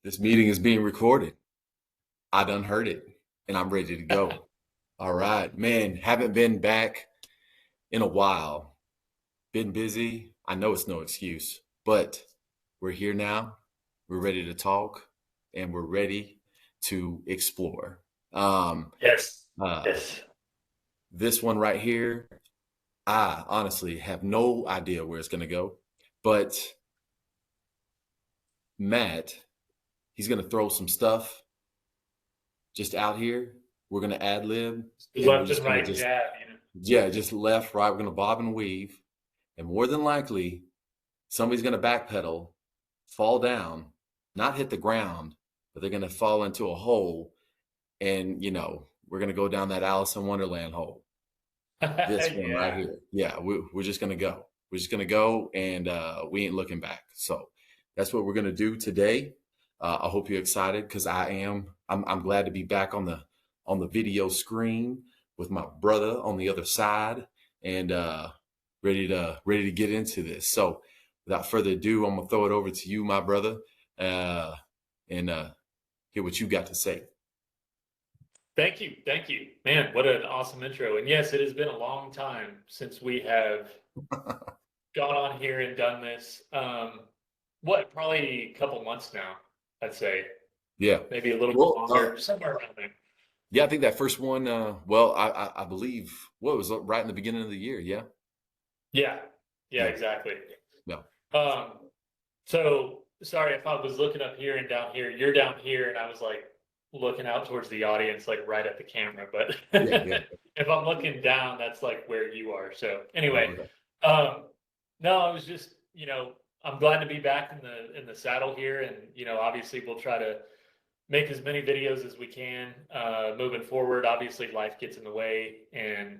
This meeting is being recorded. I done heard it and I'm ready to go. All right, man, haven't been back in a while. Been busy. I know it's no excuse, but we're here now. We're ready to talk and we're ready to explore. Um, Yes. uh, Yes. this one right here, I honestly have no idea where it's going to go, but Matt, he's going to throw some stuff just out here. We're going to ad lib and we're Left just and going to right just jab, yeah, just left, right. We're going to bob and weave. And more than likely, somebody's going to backpedal, fall down, not hit the ground, but they're going to fall into a hole. And, we're going to go down that Alice in Wonderland hole. This one right Yeah. here. Yeah, we're just going to go. We're just going to go and we ain't looking back. So that's what we're going to do today. I hope you're excited because I am. I'm glad to be back on the video screen with my brother on the other side and ready to get into this. So without further ado, I'm gonna throw it over to you, my brother, uh, and hear what you got to say. Thank you. Thank you. Man, what an awesome intro. And yes, it has been a long time since we have gone on here and done this. Probably a couple months now, I'd say. Yeah. Maybe a little bit Well, longer, somewhere around there. yeah, I think that first one. Well, I believe what was right in the beginning of the year. Yeah. Yeah. Yeah, Yeah. exactly. No. Um, so sorry if I was looking up here and down here. You're down here, and I was like looking out towards the audience, like right at the camera. But Yeah. Yeah. if I'm looking down, that's like where you are. So anyway, Okay. um, no, I was just, I'm glad to be back in the saddle here, and obviously we'll try to make as many videos as we can moving forward. Obviously, life gets in the way, and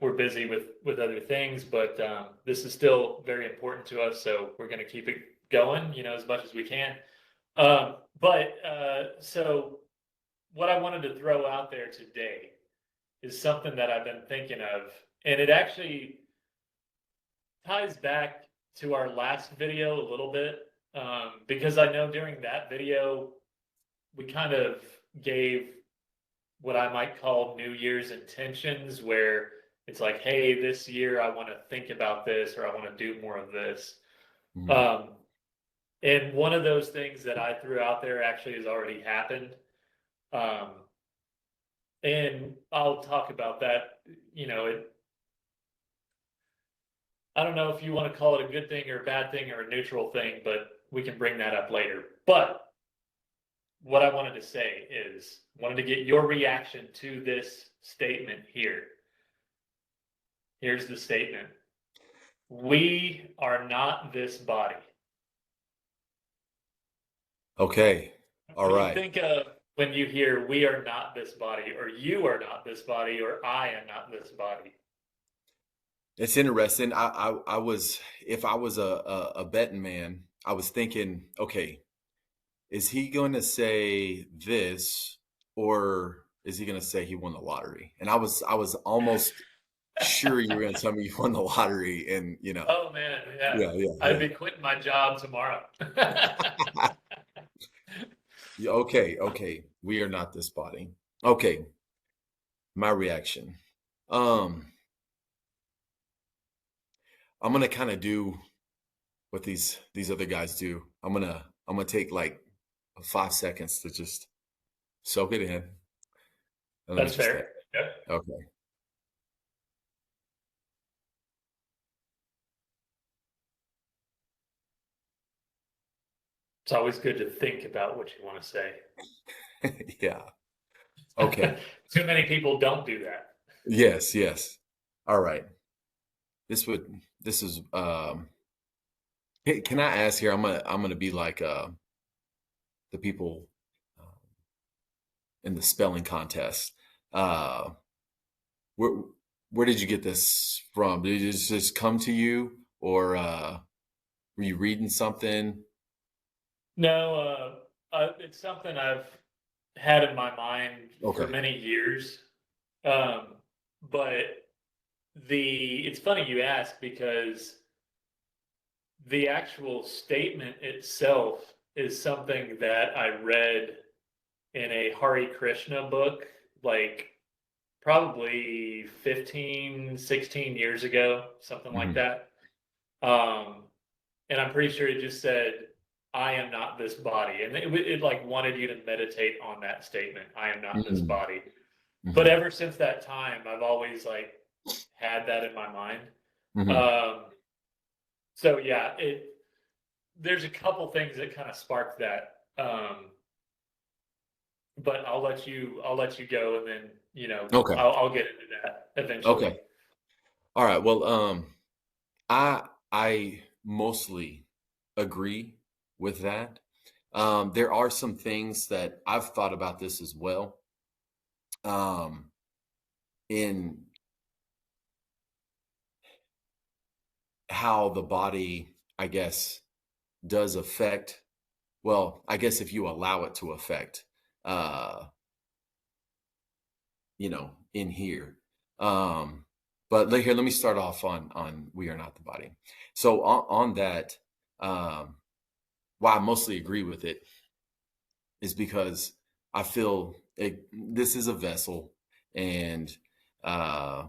we're busy with other things, but this is still very important to us, so we're going to keep it going, as much as we can. So what I wanted to throw out there today is something that I've been thinking of, and it actually ties back to our last video a little bit, because I know during that video we kind of gave what I might call New Year's intentions, where it's like, hey, this year I want to think about this, or I want to do more of this. Mhm. Um, and one of those things that I threw out there actually has already happened. Um, and I'll talk about that. I don't know if you want to call it a good thing or a bad thing or a neutral thing, but we can bring that up later. But what I wanted to say is, wanted to get your reaction to this statement here. Here's the statement. We are not this body. Okay. All What do you right. think of when you hear we are not this body, or you are not this body, or I am not this body? It's interesting. I was if I was a betting man, I was thinking, okay, is he going to say this or is he going to say he won the lottery? And I was almost sure you were going to tell me you won the lottery, and Oh man, yeah. yeah, yeah, I'd yeah. be quitting my job tomorrow. Yeah, okay, okay. We are not this body. Okay, my reaction. Um, I'm gonna kind of do what these other guys do. I'm gonna take like 5 seconds to just soak it in, and let me That's just think. fair. Yep. Okay. It's always good to think about what you want to say. Yeah. Okay. Too many people don't do that. Yes, yes. All right. This is can I ask here? I'm gonna be like the people uh, in the spelling contest. Uh where where did you get this from? Did it just come to you or were you reading something? No, it's something I've had in my mind for Okay. many years. Um, but it's funny you ask, because the actual statement itself is something that I read in a Hari Krishna book, like probably 15, 16 years ago, something like Hmm. that. Um, and I'm pretty sure it just said, "I am not this body," and it like wanted you to meditate on that statement, "I am not this Hmm. body." But Hmm. ever since that time, I've always like had that in my mind. Hmm. Um, so yeah, there's a couple things that kind of sparked that. But I'll let you go, and then Okay. I'll get into that eventually. Okay. All right. Well, I mostly agree with that. There are some things that I've thought about this as well. Um, in how the body, I guess, does affect, well, I guess if you allow it to affect, uh, in here. Um, but here, let me start off on we are not the body. So on that, um, why I mostly agree with it is because I feel this is a vessel, and uh,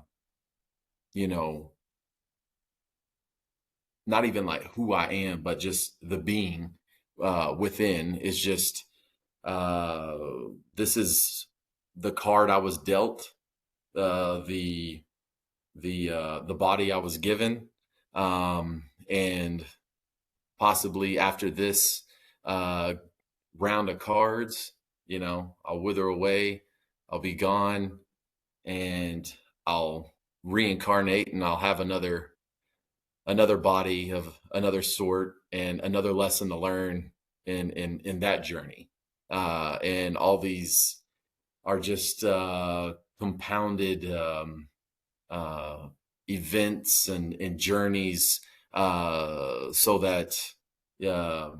you know, not even like who I am, but just the being within is just uh, this is the card I was dealt, the body I was given, and possibly after this uh, round of cards, I'll wither away, I'll be gone, and I'll reincarnate, and I'll have another body of another sort and another lesson to learn in that journey. And all these are just compounded uh, events and journeys, so that uh,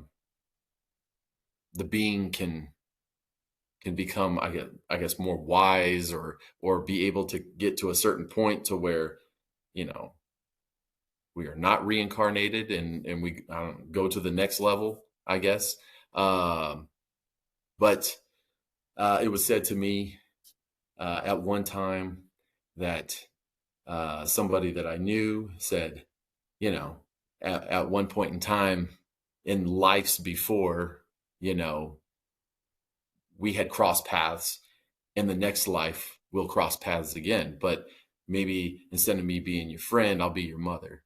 the being can become, I guess, more wise, or be able to get to a certain point to where you know we are not reincarnated, and we go to the next level, I guess. Um, but it was said to me at one time that somebody that I knew said, you know, at one point in time in lives before, you know, we had crossed paths. In the next life, we'll cross paths again. But maybe instead of me being your friend, I'll be your mother.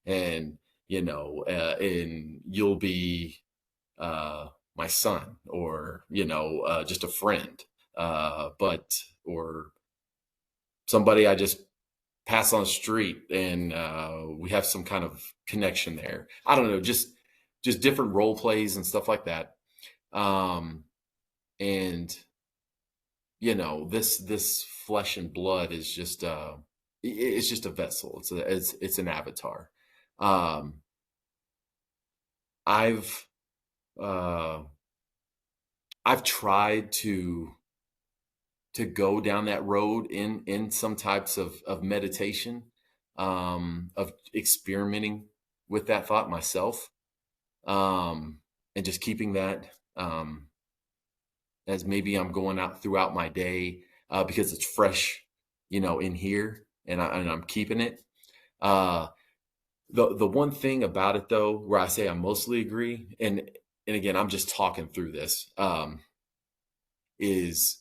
And, and you'll be my son, or, just a friend, or somebody I just pass on the street, and we have some kind of connection there. I don't know, just different role plays and stuff like that. Um, and this flesh and blood is just it's just a vessel. It's an avatar. Um, I've uh, I've tried to go down that road in some types of meditation, of experimenting with that thought myself, um, and just keeping that, as maybe I'm going out throughout my day, because it's fresh, in here, and I'm keeping it. Uh, the one thing about it, though, where I say I mostly agree, and again, I'm just talking through this, is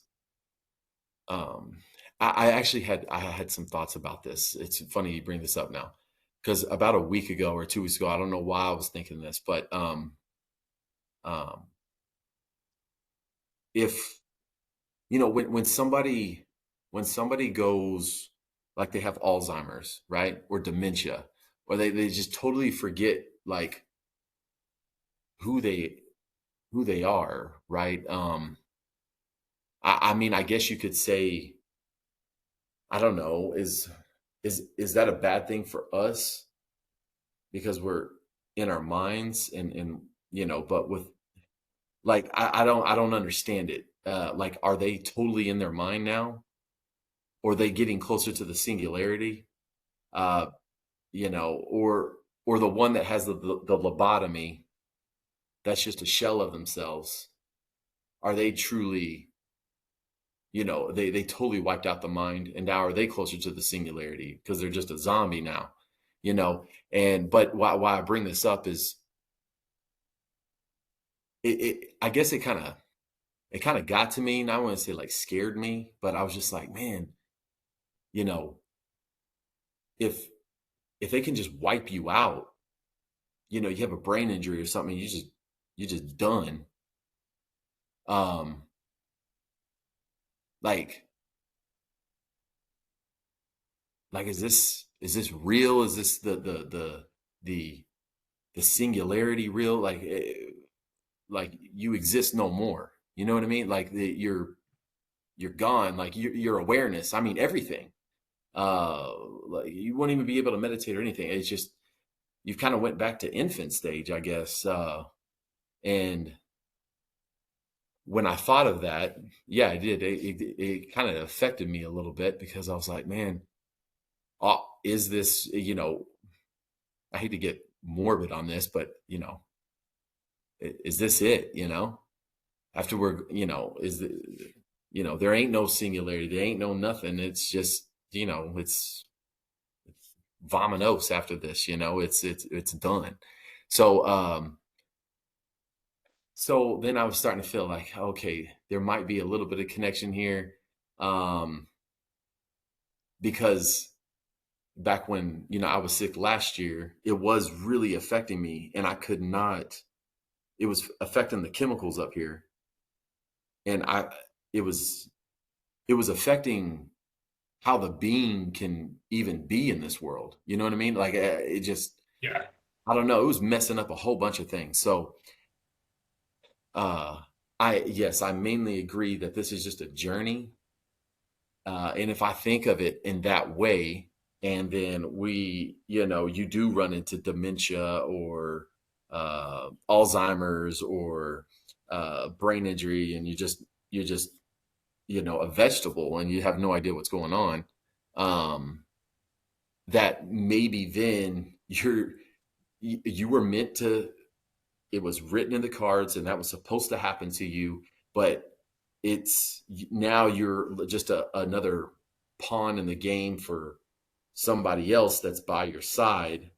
um, I actually had some thoughts about this. It's funny you bring this up now, because about a week ago or 2 weeks ago, I don't know why I was thinking this, but um, if when somebody goes, like, they have Alzheimer's, right, or dementia, or they just totally forget, like, who they are, right? I mean, I guess you could say, I don't know, is that a bad thing for us because we're in our minds, and but with, like, I don't understand it. Like, are they totally in their mind now, or are they getting closer to the singularity? Or the one that has the lobotomy, that's just a shell of themselves, are they truly, they totally wiped out the mind, and now are they closer to the singularity because they're just a zombie now, you know? And but why I bring this up is I guess it kind of got to me. And I want to say like scared me, but I was just like, man, you know, if if they can just wipe you out, you have a brain injury or something, you just done. Um, like like is this real? Is this the the singularity real? Like you exist no more. You know what I mean? Like you're gone. Like your awareness. I mean everything. Uh, like you won't even be able to meditate or anything. It's just you've kind of went back to infant stage, I guess. And when I thought of that, yeah, I did. It kind of affected me a little bit because I was like, man, is this? I hate to get morbid on this, but is this it? After is the, there ain't no singularity, there ain't no nothing. It's just, it's vominos after this. It's done. So so then I was starting to feel like, okay, there might be a little bit of connection here, um, because back when I was sick last year, it was really affecting me, and I could not. It was affecting the chemicals up here, and it was it was affecting how the being can even be in this world. You know what I mean? Like it just, Yeah. I don't know. It was messing up a whole bunch of things. So, uh, yes, I mainly agree that this is just a journey. And if I think of it in that way, and then you do run into dementia or Alzheimer's or brain injury, and you're just a vegetable, and you have no idea what's going on. Um, that maybe then you were meant to, it was written in the cards and that was supposed to happen to you, but it's now you're just another pawn in the game for somebody else that's by your side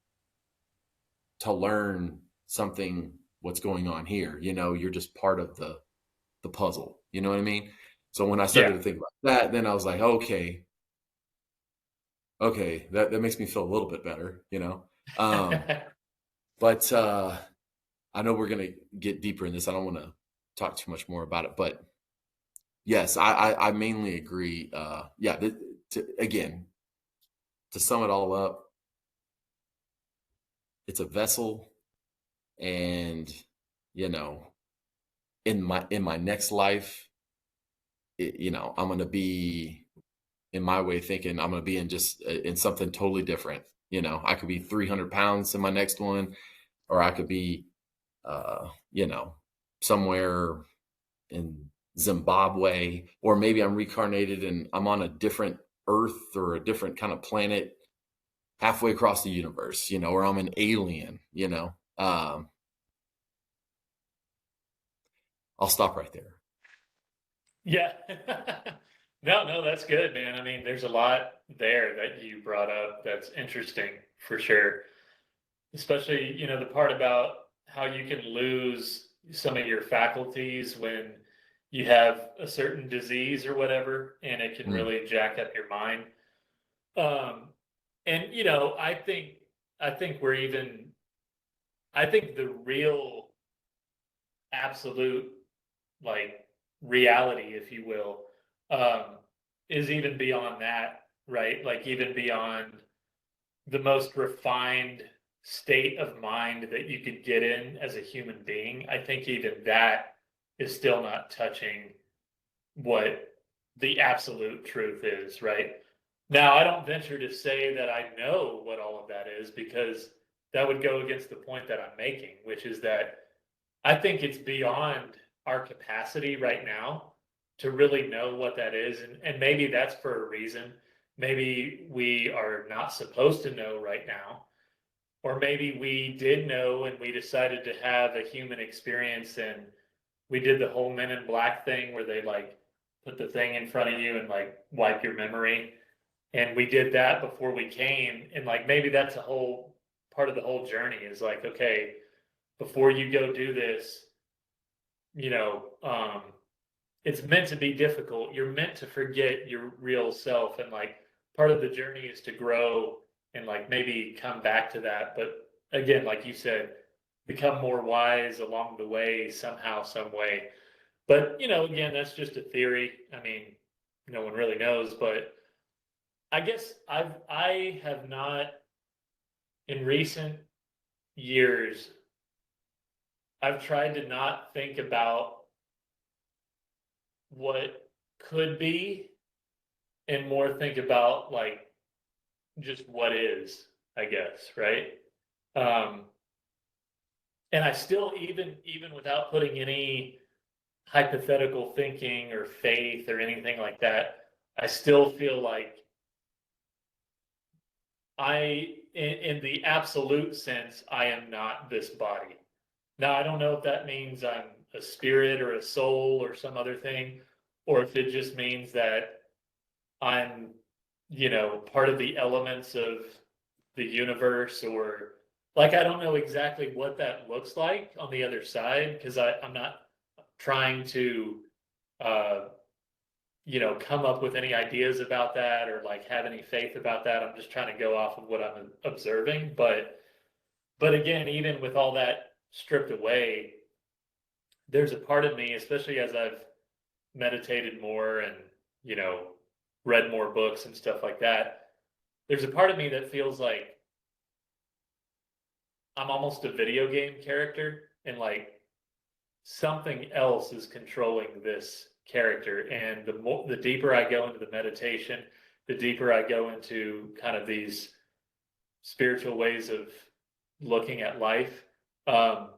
to learn something, what's going on here. You're just part of the puzzle. You know what I mean? So when I started Yeah. to think about that, then I was like, okay, that makes me feel a little bit better. Um, but I know we're gonna get deeper in this. I don't want to talk too much more about it, but yes, I mainly agree. Yeah, again, to sum it all up, it's a vessel, and you know, in my next life, I'm gonna be, in my way of thinking, I'm gonna be in something totally different. I could be 300 pounds in my next one, or I could be, uh, you know, somewhere in Zimbabwe, or maybe I'm reincarnated and I'm on a different Earth or a different kind of planet halfway across the universe, or I'm an alien. I'll stop right there. Yeah. No, that's good, man. I mean, there's a lot there that you brought up that's interesting for sure. Especially, the part about how you can lose some of your faculties when you have a certain disease or whatever, and it can Mm, really jack up your mind. Um, and I think we're even I think the real absolute like reality, if you will, um, is even beyond that, right? Like even beyond the most refined state of mind that you could get in as a human being. I think even that is still not touching what the absolute truth is, right? Now, I don't venture to say that I know what all of that is because that would go against the point that I'm making, which is that I think it's beyond our capacity right now to really know what that is. And maybe that's for a reason. Maybe we are not supposed to know right now. or maybe we did know and we decided to have a human experience and we did the whole Men in Black thing where they like put the thing in front of you and like wipe your memory. And we did that before we came. And like maybe that's a whole part of the whole journey is like, okay, before you go do this, you know, it's meant to be difficult. You're meant to forget your real self. And like part of the journey is to grow and like maybe come back to that. But again, like you said, become more wise along the way, somehow, some way. But, you know, again, that's just a theory. I mean, no one really knows, but I guess I have not in recent years, I've tried to not think about what could be and more think about like just what is, I guess, right? Um, and I still even without putting any hypothetical thinking or faith or anything like that, I still feel like in the absolute sense, I am not this body. Now, I don't know if that means I'm a spirit or a soul or some other thing, or if it just means that I'm, you know, part of the elements of the universe, or like I don't know exactly what that looks like on the other side because I'm not trying to uh you know come up with any ideas about that or like have any faith about that. I'm just trying to go off of what I'm observing. But again, even with all that stripped away, there's a part of me, especially as I've meditated more and, you know, read more books and stuff like that, there's a part of me that feels like I'm almost a video game character and like something else is controlling this character. And the deeper I go into the meditation, the deeper I go into kind of these spiritual ways of looking at life, um,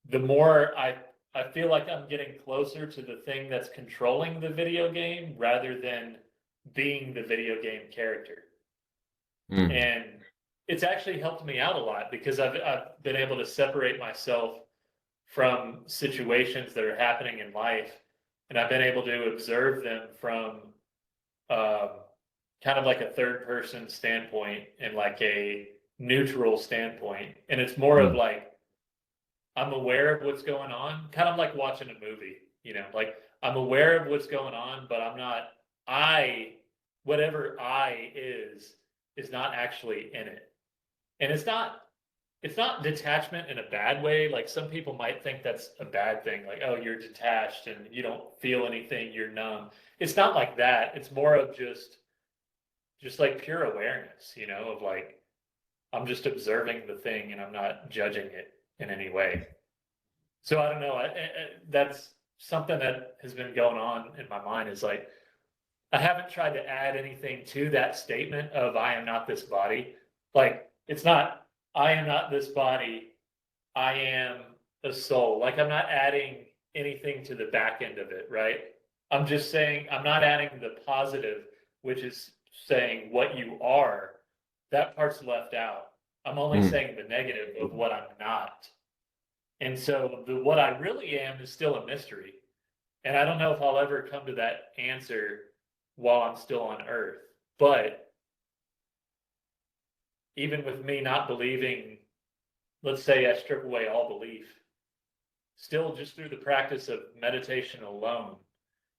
the more I feel like I'm getting closer to the thing that's controlling the video game rather than being the video game character. Mm. And it's actually helped me out a lot because I've been able to separate myself from situations that are happening in life, and I've been able to observe them from um, kind of like a third person standpoint and like a neutral standpoint. And it's more of Mm. like I'm aware of what's going on, kind of like watching a movie, you know, like I'm aware of what's going on, but I'm not, I, whatever I is not actually in it. And it's not detachment in a bad way. Like some people might think that's a bad thing. Like, oh, you're detached and you don't feel anything, you're numb. It's not like that. It's more of just like pure awareness, you know, of like, I'm just observing the thing and I'm not judging it in any way. So I don't know. That's something that has been going on in my mind is like, I haven't tried to add anything to that statement of I am not this body. Like, it's not, I am not this body. I am a soul. Like, I'm not adding anything to the back end of it, right? I'm just saying, I'm not adding the positive, which is saying what you are. That part's left out. I'm only Mm. saying the negative of what I'm not. And so the what I really am is still a mystery. And I don't know if I'll ever come to that answer while I'm still on earth. But even with me not believing, let's say I strip away all belief, still just through the practice of meditation alone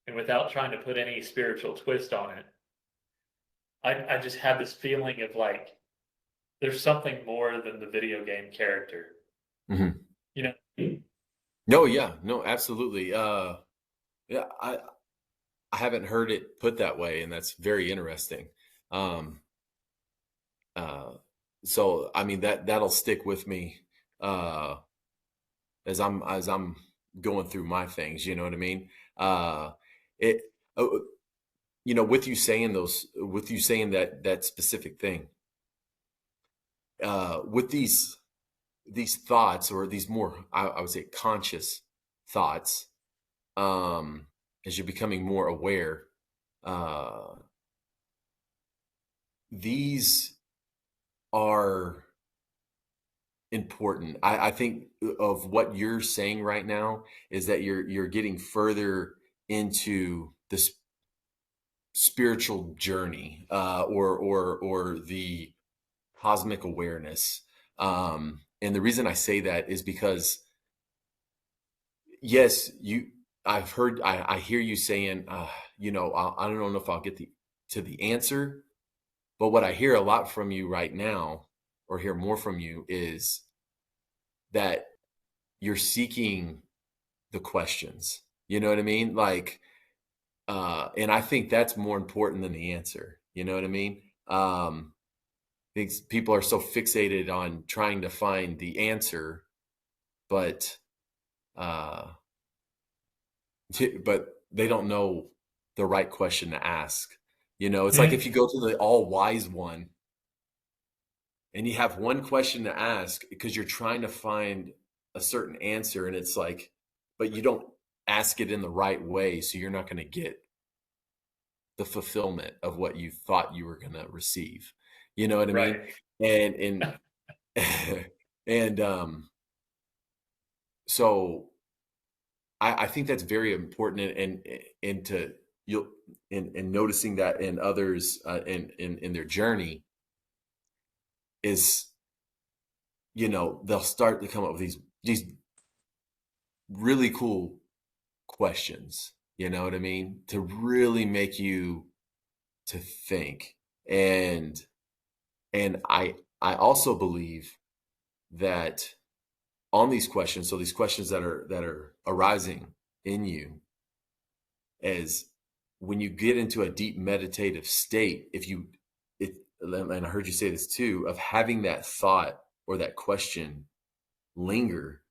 and without trying to put any spiritual twist on it, I just have this feeling of like there's something more than the video game character. Mhm. You know, No, yeah, no, absolutely. Yeah, I haven't heard it put that way, and that's very interesting. Um, uh, so I mean that'll stick with me uh, as I'm going through my things. You know what I mean? It uh, you know with you saying that specific thing with these thoughts or these more I would say conscious thoughts as you're becoming more aware uh, these are important. I think of what you're saying right now is that you're getting further into this spiritual journey, or the cosmic awareness. And the reason I say that is because, yes, I hear you saying, I don't know if I'll get to the answer, but what I hear a lot from you right now, or hear more from you, is that you're seeking the questions. You know what I mean? Like, and I think that's more important than the answer. You know what I mean? I think people are so fixated on trying to find the answer, but uh, but they don't know the right question to ask. It's like if Mm, you go to the all wise one and you have one question to ask because you're trying to find a certain answer, and it's like, but you don't ask it in the right way, so you're not going to get the fulfillment of what you thought you were going to receive. You know what I mean? right. And and so I think that's very important, and to you'll and noticing that in others, in their journey, is, they'll start to come up with these really cool questions. You know what I mean? To really make you to think. And and I also believe that on these questions, so these questions that are arising in you, as when you get into a deep meditative state, if you it and I heard you say this too, of having that thought or that question linger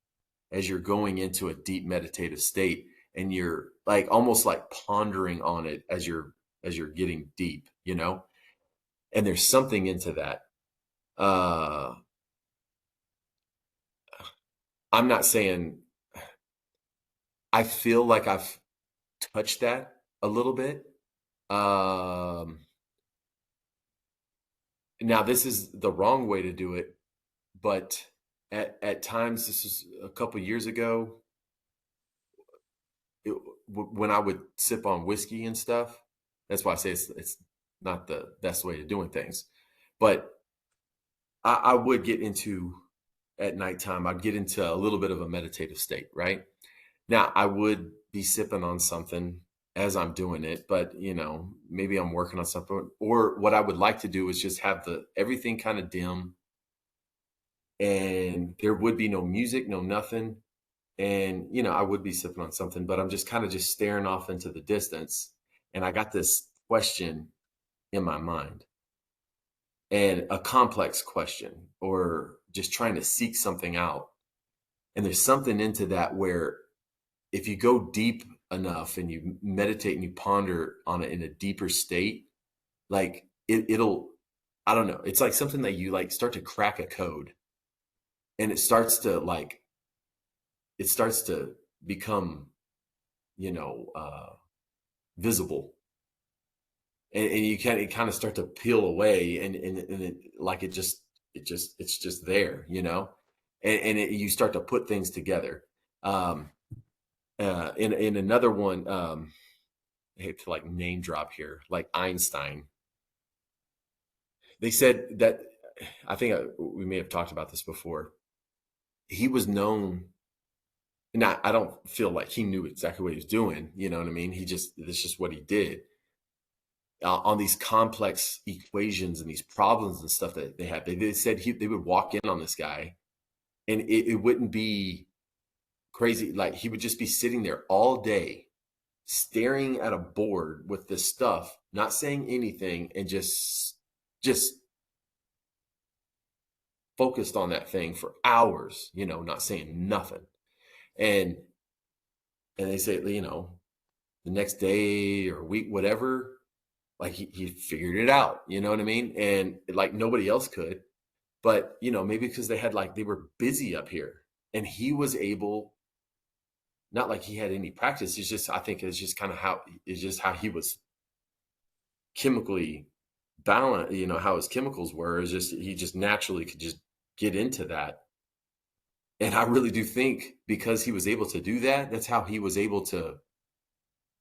as you're going into a deep meditative state, and you're like almost like pondering on it as you're getting deep, and there's something into that. uh I'm not saying, I feel like I've touched that a little bit. Now this is the wrong way to do it, but at times, this is a couple years ago, when I would sip on whiskey and stuff. That's why I say it's not the best way of doing things. But I would get into, at nighttime, I'd get into a little bit of a meditative state, right? Now, I would be sipping on something as I'm doing it, but maybe I'm working on something. Or what I would like to do is just have the everything kind of dim, and there would be no music, no nothing. And I would be sipping on something, but I'm just kind of just staring off into the distance, and I got this question in my mind, and a complex question, or just trying to seek something out. And there's something into that where, if you go deep enough and you meditate and you ponder on it in a deeper state, like it'll, I don't know, it's like something that you like start to crack a code, and it starts to become, you know uh visible, and you can it kind of start to peel away, and it, like it's just there, and you start to put things together. um in another one, I hate to like name drop here, like Einstein. They said that, I think, we may have talked about this before. He was known, and I don't feel like he knew exactly what he was doing. You know what I mean? That's just what he did, on these complex equations and these problems and stuff that they had. They said they would walk in on this guy, and it wouldn't be crazy. Like, he would just be sitting there all day, staring at a board with this stuff, not saying anything, and just focused on that thing for hours, not saying nothing. And and they say, the next day or week, whatever, like he figured it out, you know what I mean? And like nobody else could. But maybe because they were busy up here, and he was able, not like he had any practice. It's just, I think it's just kind of how it's just how he was chemically balanced, how his chemicals were. Is just he just naturally could just get into that. And I really do think because he was able to do that, that's how he was able to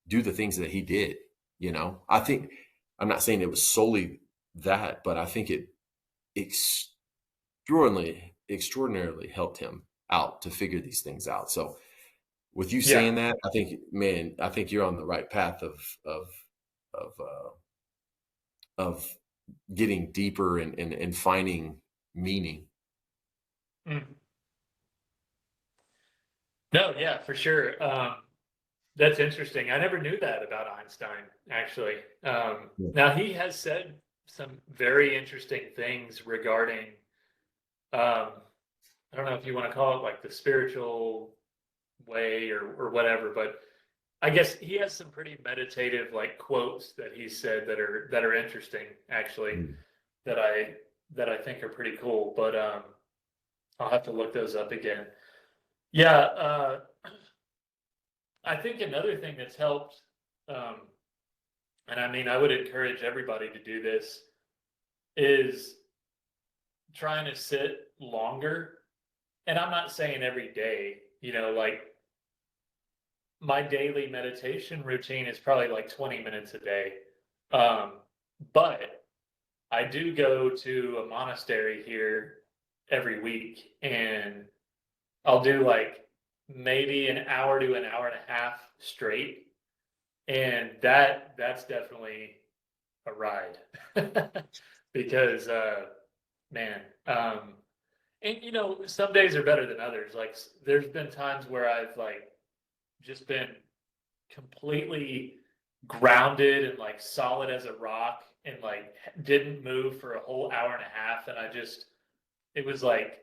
do the things that he did. You know, I think I'm not saying it was solely that, but I think it extraordinarily helped him out to figure these things out. So with you Yeah. saying that, I think, man, I think you're on the right path of of getting deeper and finding meaning. Mm. No, yeah, for sure. That's interesting. I never knew that about Einstein, actually. Yeah. Now, he has said some very interesting things regarding, I don't know if you want to call it like the spiritual way or whatever, but I guess he has some pretty meditative like quotes that he said that are interesting, actually, Mm. that I think are pretty cool. But I'll have to look those up again. Yeah, I think another thing that's helped, um, and I mean, I would encourage everybody to do this, is trying to sit longer. And I'm not saying every day, like my daily meditation routine is probably like 20 minutes a day. Um, but I do go to a monastery here every week and I'll do like maybe an hour to an hour and a half straight. And that's definitely a ride because man, and some days are better than others. Like there's been times where I've like just been completely grounded and like solid as a rock and like didn't move for a whole hour and a half, and it was like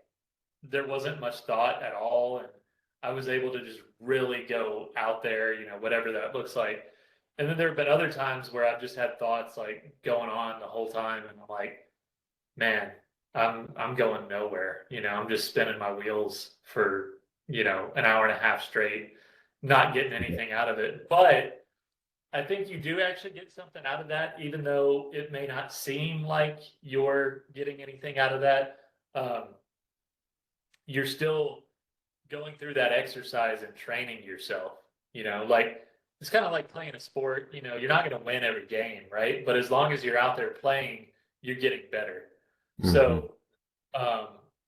there wasn't much thought at all, and I was able to just really go out there, whatever that looks like. And then there have been other times where I've just had thoughts like going on the whole time, and I'm like, man, I'm going nowhere. I'm just spinning my wheels for, an hour and a half straight, not getting anything out of it. But I think you do actually get something out of that, even though it may not seem like you're getting anything out of that. Um, you're still going through that exercise and training yourself. Like it's kind of like playing a sport. You're not going to win every game, right? But as long as you're out there playing, you're getting better. Mhm. So,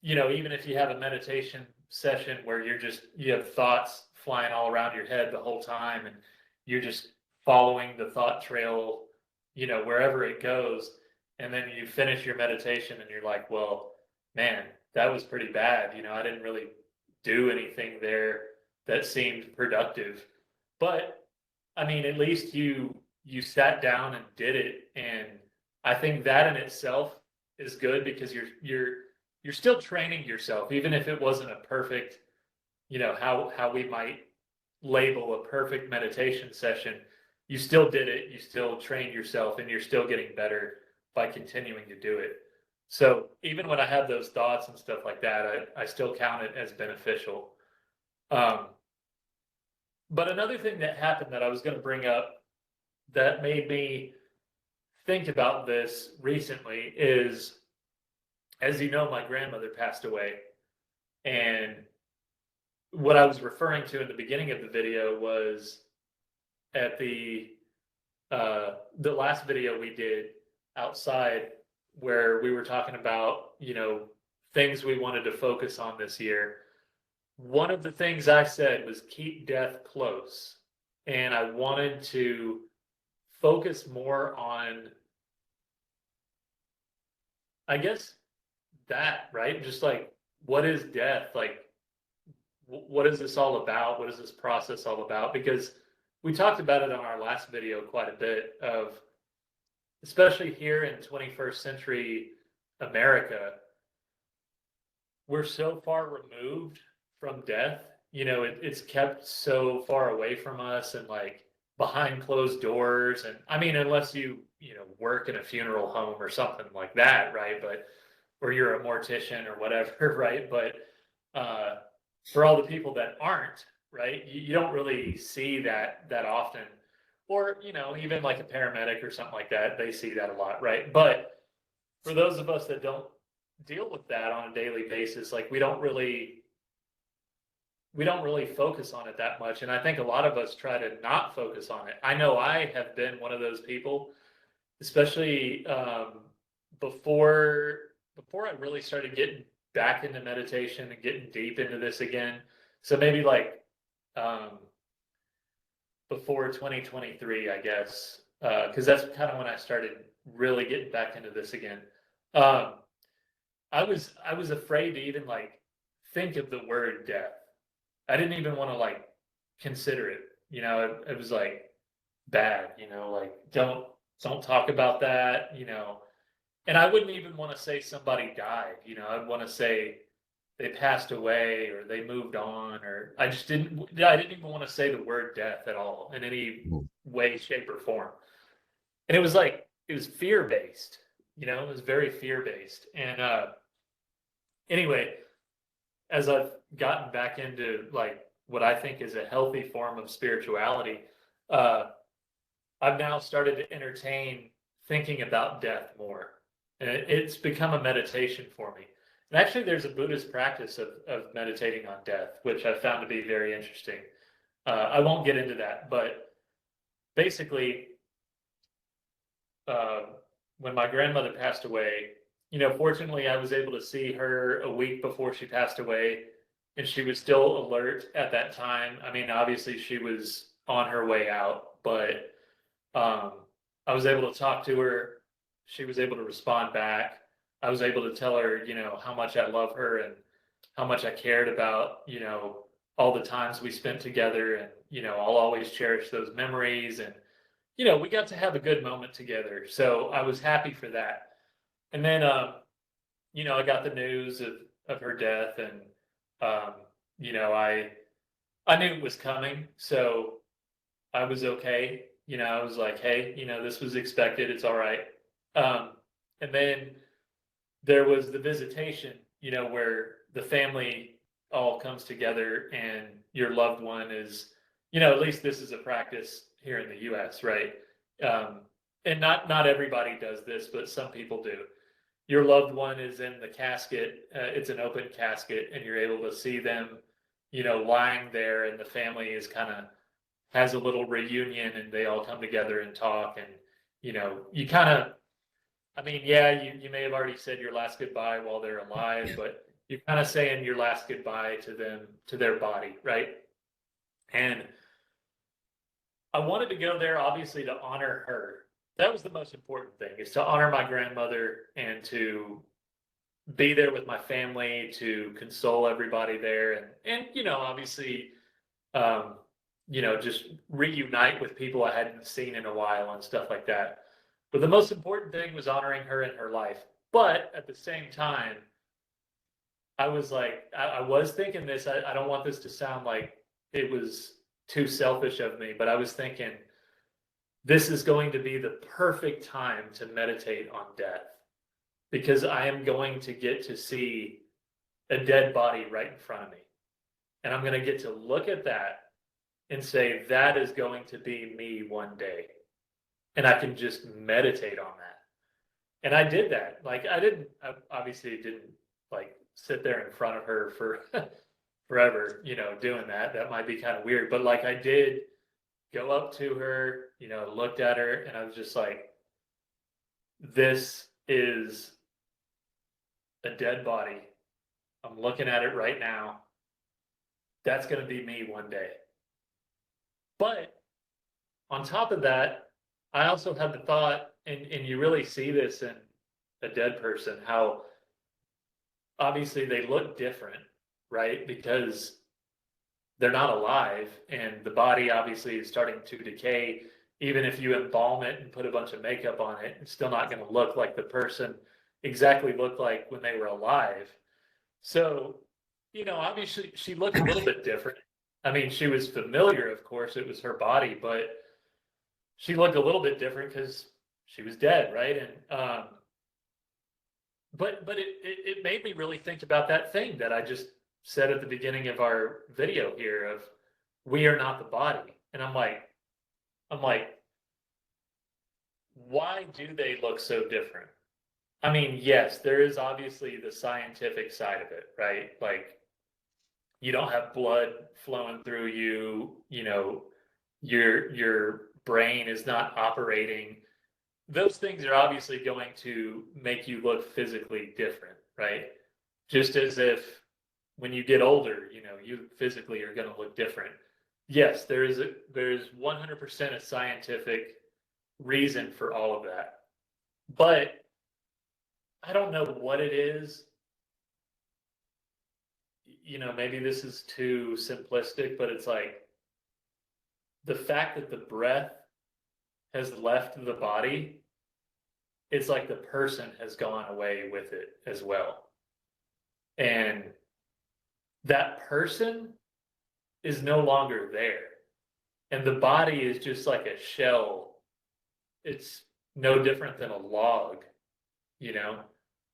even if you have a meditation session where you have thoughts flying all around your head the whole time and you're just following the thought trail, wherever it goes, and then you finish your meditation and you're like, well, man, that was pretty bad. I didn't really do anything there that seemed productive. But I mean, at least you sat down and did it, and I think that in itself is good because you're still training yourself, even if it wasn't a perfect, how we might label a perfect meditation session. You still did it, you still trained yourself, and you're still getting better by continuing to do it. So even when I have those thoughts and stuff like that, I still count it as beneficial. Um, but another thing that happened that I was going to bring up that made me think about this recently is, as you know, my grandmother passed away. And what I was referring to in the beginning of the video was at the last video we did outside where we were talking about, things we wanted to focus on this year. One of the things I said was keep death close. And I wanted to focus more on, I guess, that, right? Just like, what is death? Like, what is this all about? What is this process all about? Because we talked about it on our last video quite a bit of, especially here in 21st century America, we're so far removed from death. It's kept so far away from us and like behind closed doors. And I mean, unless you work in a funeral home or something like that, right? But, or you're a mortician or whatever, right? But uh, for all the people that aren't, right, you don't really see that often. Or, even like a paramedic or something like that, they see that a lot, right? But for those of us that don't deal with that on a daily basis, like we don't really we don't really focus on it that much. And I think a lot of us try to not focus on it. I know I have been one of those people, especially before before I really started getting back into meditation and getting deep into this again. So maybe like um, before 2023, I guess, because that's kind of when I started really getting back into this again. Um, I was afraid to even like think of the word death. I didn't even want to like consider it. It was like bad. Like don't talk about that. And I wouldn't even want to say somebody died. I'd want to say they passed away or they moved on, or I didn't even want to say the word death at all in any Mhm. way, shape, or form. And it was like it was fear based. It was very fear based. And anyway, as I've gotten back into like what I think is a healthy form of spirituality, uh, I've now started to entertain thinking about death more. And it's become a meditation for me. And actually, there's a Buddhist practice of meditating on death, which I found to be very interesting. I won't get into that, but basically, uh, when my grandmother passed away, fortunately, I was able to see her a week before she passed away, and she was still alert at that time. I mean, obviously, she was on her way out, but um, I was able to talk to her. She was able to respond back. I was able to tell her, how much I love her and how much I cared about, all the times we spent together. And, I'll always cherish those memories. And, we got to have a good moment together. So I was happy for that. And then, I got the news of her death, and, um, I knew it was coming. So I was okay. I was like, hey, this was expected. It's all right. Um, and then there was the visitation, where the family all comes together and your loved one is, at least this is a practice here in the US, right? Um, and not everybody does this, but some people do. Your loved one is in the casket. It's an open casket, and you're able to see them, lying there, and the family is kind of has a little reunion, and they all come together and talk. And you kind of, I mean, yeah, you may have already said your last goodbye while they're alive, but you're kind of saying your last goodbye to them, to their body, right? And I wanted to go there obviously to honor her. That was the most important thing, is to honor my grandmother and to be there with my family, to console everybody there. And obviously, um, just reunite with people I hadn't seen in a while and stuff like that. But the most important thing was honoring her in her life. But at the same time, I was like, I was thinking this. I don't want this to sound like it was too selfish of me, but I was thinking this is going to be the perfect time to meditate on death, because I am going to get to see a dead body right in front of me. And I'm going to get to look at that and say, that is going to be me one day. And I can just meditate on that. And I did that. Like, I obviously didn't like sit there in front of her for forever, doing that. That might be kind of weird. But like, I did go up to her, looked at her, and I was just like, this is a dead body. I'm looking at it right now. That's going to be me one day. But on top of that, I also had the thought, and you really see this in a dead person, how obviously they look different, right? Because they're not alive, and the body obviously is starting to decay. Even if you embalm it and put a bunch of makeup on it, it's still not going to look like the person exactly looked like when they were alive. So, obviously she looked a little bit different. I mean, she was familiar, of course, it was her body, but she looked a little bit different because she was dead, right? And but it made me really think about that thing that I just said at the beginning of our video here of we are not the body. And I'm like, why do they look so different? I mean, yes, there is obviously the scientific side of it, right? Like, you don't have blood flowing through you, your brain is not operating. Those things are obviously going to make you look physically different, right? Just as if when you get older, you physically are going to look different. Yes, there's 100% a scientific reason for all of that. But I don't know what it is. Maybe this is too simplistic, but it's like the fact that the breath has left the body, it's like the person has gone away with it as well. And that person is no longer there. And the body is just like a shell. It's no different than a log, you know?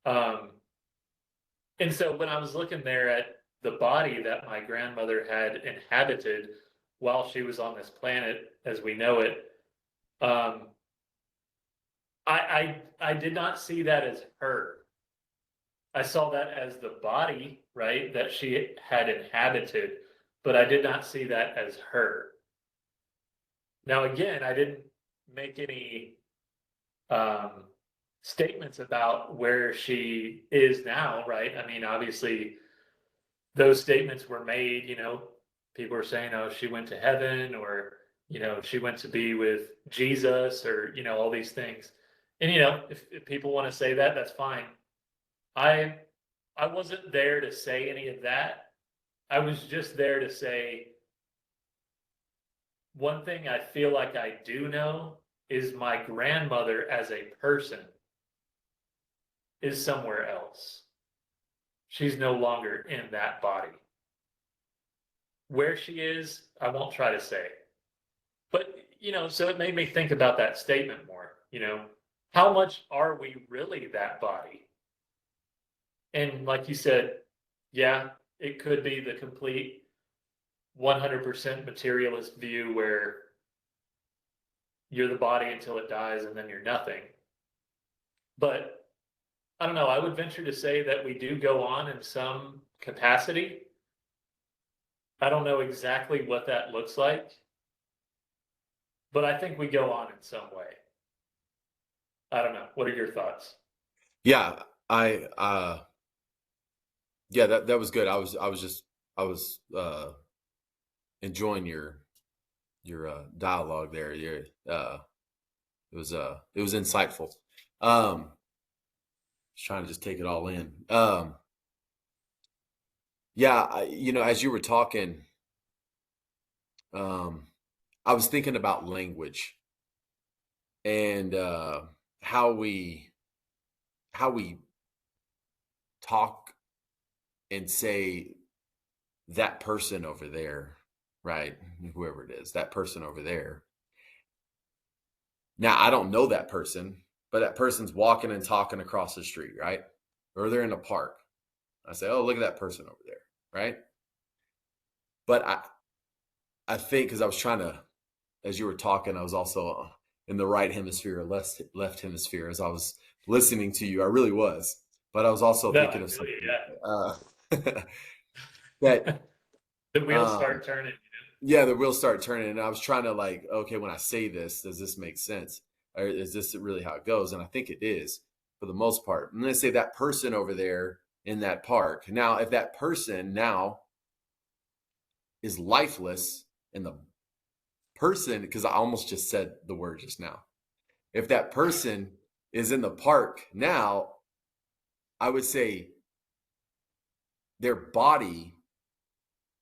Um, and so when I was looking there at the body that my grandmother had inhabited while she was on this planet as we know it, um, I did not see that as her. I saw that as the body, right, that she had inhabited, but I did not see that as her. Now, again, I didn't make any um, statements about where she is now, right? I mean, obviously, those statements were made, people were saying, oh, she went to heaven, or, she went to be with Jesus, or, all these things. And, if people want to say that, that's fine. I I wasn't there to say any of that. I was just there to say one thing I feel like I do know is my grandmother as a person is somewhere else. She's no longer in that body. Where she is, I won't try to say. But, so it made me think about that statement more, how much are we really that body? And like you said, yeah, it could be the complete 100% materialist view where you're the body until it dies and then you're nothing. But I don't know, I would venture to say that we do go on in some capacity. I don't know exactly what that looks like, but I think we go on in some way. I don't know. What are your thoughts? Yeah, I yeah, that was good. I was enjoying your dialogue there. It was insightful. Just trying to just take it all in. Yeah, as you were talking, um, I was thinking about language and how we talk and say that person over there, right? Whoever it is, that person over there. Now, I don't know that person, but that person's walking and talking across the street, right? Or they're in a park. I say, "Oh, look at that person over there," right? But I think because I was trying to, as you were talking, I was also in the right hemisphere or left hemisphere as I was listening to you. I really was, but I was also No, thinking I of feel you. something Yeah. that The wheels um, start turning. yeah, the wheels start turning, and I was trying to like, okay, when I say this, does this make sense, or is this really how it goes? And I think it is for the most part. I'm going to say that person over there in that park. Now, if that person now is lifeless, and the person, because I almost just said the word just now, if that person is in the park now, I would say their body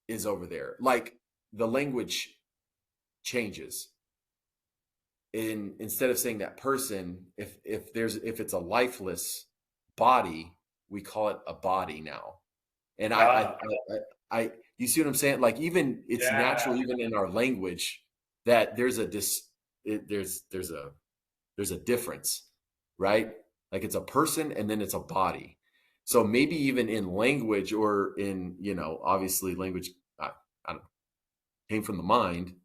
is over there. Like the language changes. Instead of saying that person, if it's a lifeless body, we call it a body now. And Ah, you see what I'm saying? Like even it's yeah. natural, even in our language, that there's a difference, right? Like it's a person and then it's a body. So maybe even in language or in, obviously language, I don't know, came from the mind.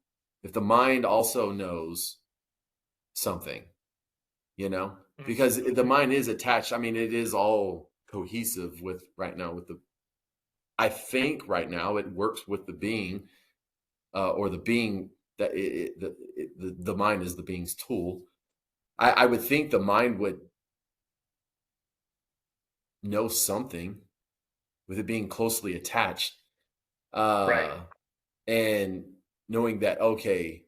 If the mind also knows something, because Mhm. the mind is attached. I mean, it is all cohesive with right now with the I think right now it works with the being, or the being that the mind is the being's tool. I would think the mind would know something with it being closely attached, Right. uh, and knowing that, okay.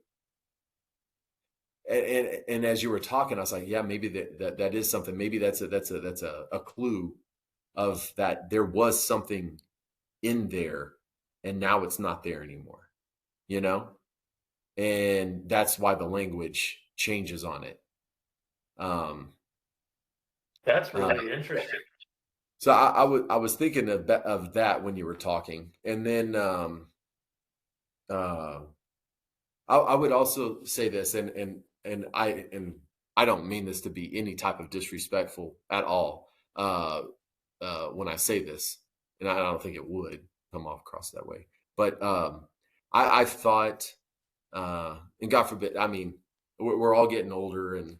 And as you were talking, I was like, yeah, maybe that is something. Maybe that's a clue of that there was something in there, and now it's not there anymore. You know, and that's why the language changes on it. Um, That's uh, really interesting. so I was thinking of that when you were talking, and then uh, I would also say this, and I don't mean this to be any type of disrespectful at all. When I say this, and I don't think it would come off across that way, but I've thought, and God forbid, I mean, we're all getting older, and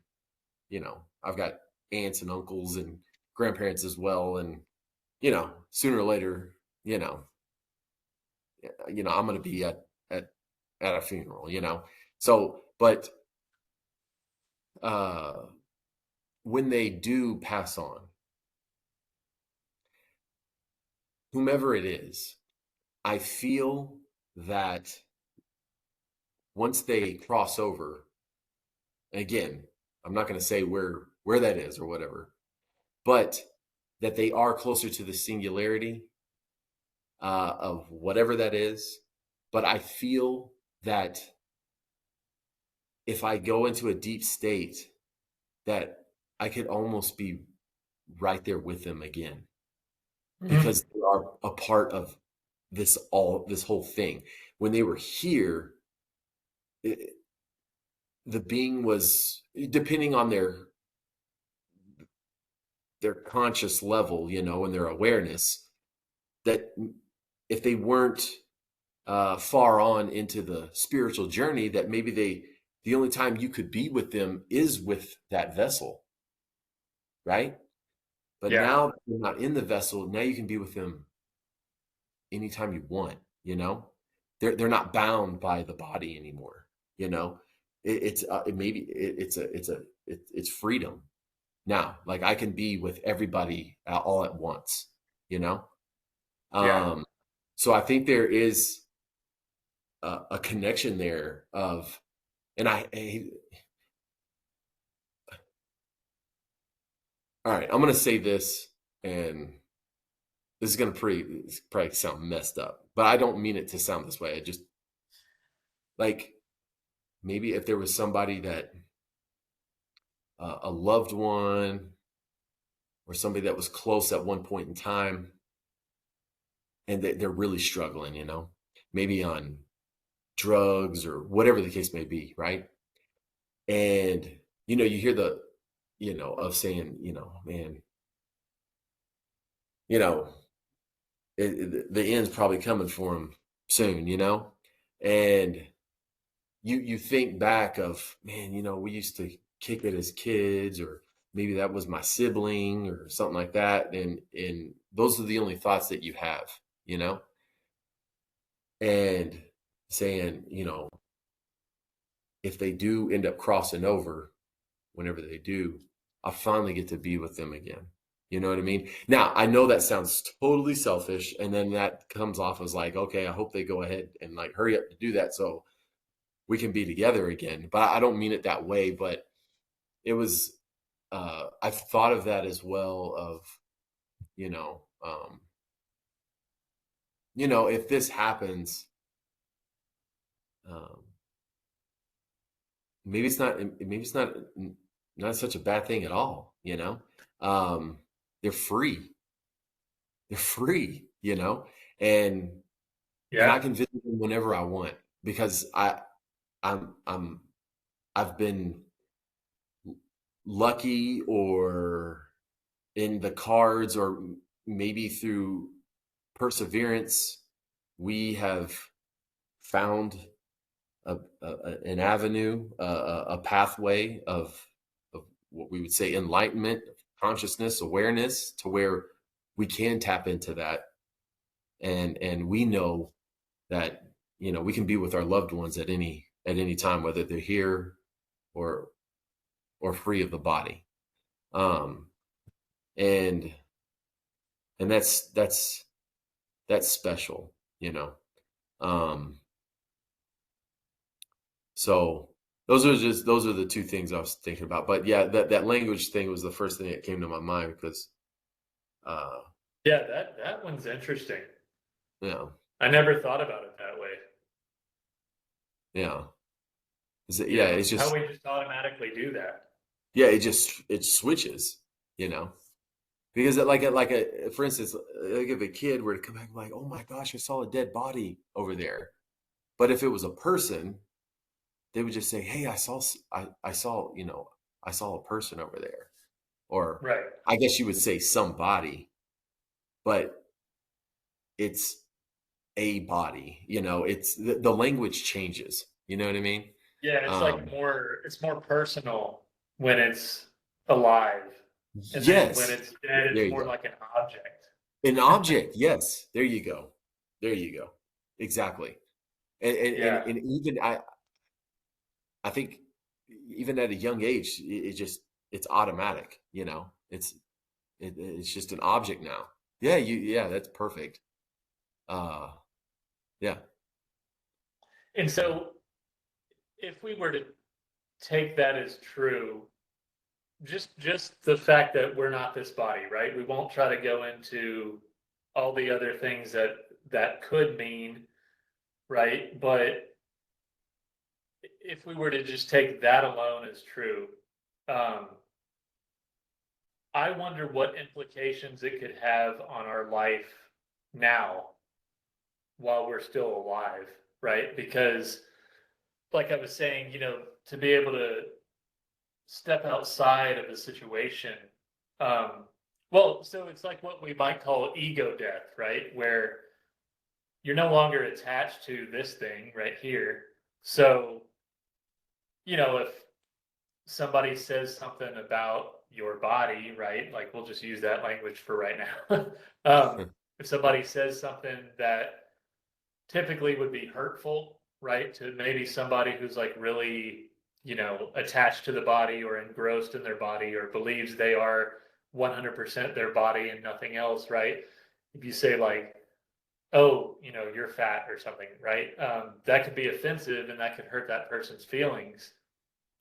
I've got aunts and uncles and grandparents as well, and sooner or later, you know, I'm going to be at at a funeral, So, but uh, when they do pass on, whomever it is, I feel that once they cross over, and again, I'm not going to say where that is or whatever, but that they are closer to the singularity of whatever that is. But I feel that if I go into a deep state, that I could almost be right there with them again Mhm. because they are a part of this whole thing. When they were here, it, the being was, depending on their conscious level, and their awareness, that if they weren't far on into the spiritual journey, that maybe the only time you could be with them is with that vessel, right? But Yeah. now that you're not in the vessel, now you can be with them anytime you want, you know? They're not bound by the body anymore, you know? It's freedom. Now, like I can be with everybody all at once, you know? Yeah. Um, so I think there is a connection there of, and all right, I'm going to say this, and this is going to probably sound messed up, but I don't mean it to sound this way. I just like, maybe if there was somebody that, a loved one or somebody that was close at one point in time, and they're really struggling, maybe on drugs or whatever the case may be, right? And you hear of saying, man, you know, the end's probably coming for him soon, and you think back of, man, we used to kick it as kids, or maybe that was my sibling or something like that, and those are the only thoughts that you have, you know, and saying, if they do end up crossing over, whenever they do, I finally get to be with them again. You know what I mean? Now, I know that sounds totally selfish, and then that comes off as like, okay, I hope they go ahead and like hurry up to do that so we can be together again. But I don't mean it that way, but it was, I've thought of that as well of, you know, um, if this happens, um, maybe it's not such a bad thing at all, um, they're free. They're free, and I Yeah. can visit them whenever I want because I'm I've been lucky, or in the cards, or maybe through perseverance, we have found an avenue, a pathway of what we would say enlightenment, consciousness, awareness, to where we can tap into that and we know that, we can be with our loved ones at any time, whether they're here or free of the body. Um, and that's special, you know. Um, so those are the two things I was thinking about. But yeah, that language thing was the first thing that came to my mind because uh, Yeah, that one's interesting. yeah, I never thought about it that way. yeah, yeah, it's How just we just automatically do that. yeah, it switches, you know. Because for instance, like if a kid were to come back like, oh my gosh, I saw a dead body over there. But if it was a person, they would just say, hey, I saw, I saw a person over there. Or Right. I guess you would say somebody, but it's a body, it's the language changes. You know what I mean? Yeah, Um, it's more personal when it's alive. And then when yes, it's dead, there it's you more go. like an object. An object, yes, there you go. There you go. Exactly. Yeah. And even I think even at a young age, it's automatic. It's just an object now. Yeah, that's perfect. Uh, yeah, And yeah, so if we were to take that as true, just the fact that we're not this body, right? We won't try to go into all the other things that could mean, right? But if we were to just take that alone as true, um, I wonder what implications it could have on our life now while we're still alive, right? Because, like I was saying, to be able to step outside of a situation, um, well, so it's like what we might call ego death, right? Where you're no longer attached to this thing right here. So, if somebody says something about your body, right? Like we'll just use that language for right now. If somebody says something that typically would be hurtful, right, to maybe somebody who's like really, attached to the body or engrossed in their body or believes they are 100% their body and nothing else, right? If you say like, oh, you're fat or something, right? That could be offensive and that could hurt that person's feelings.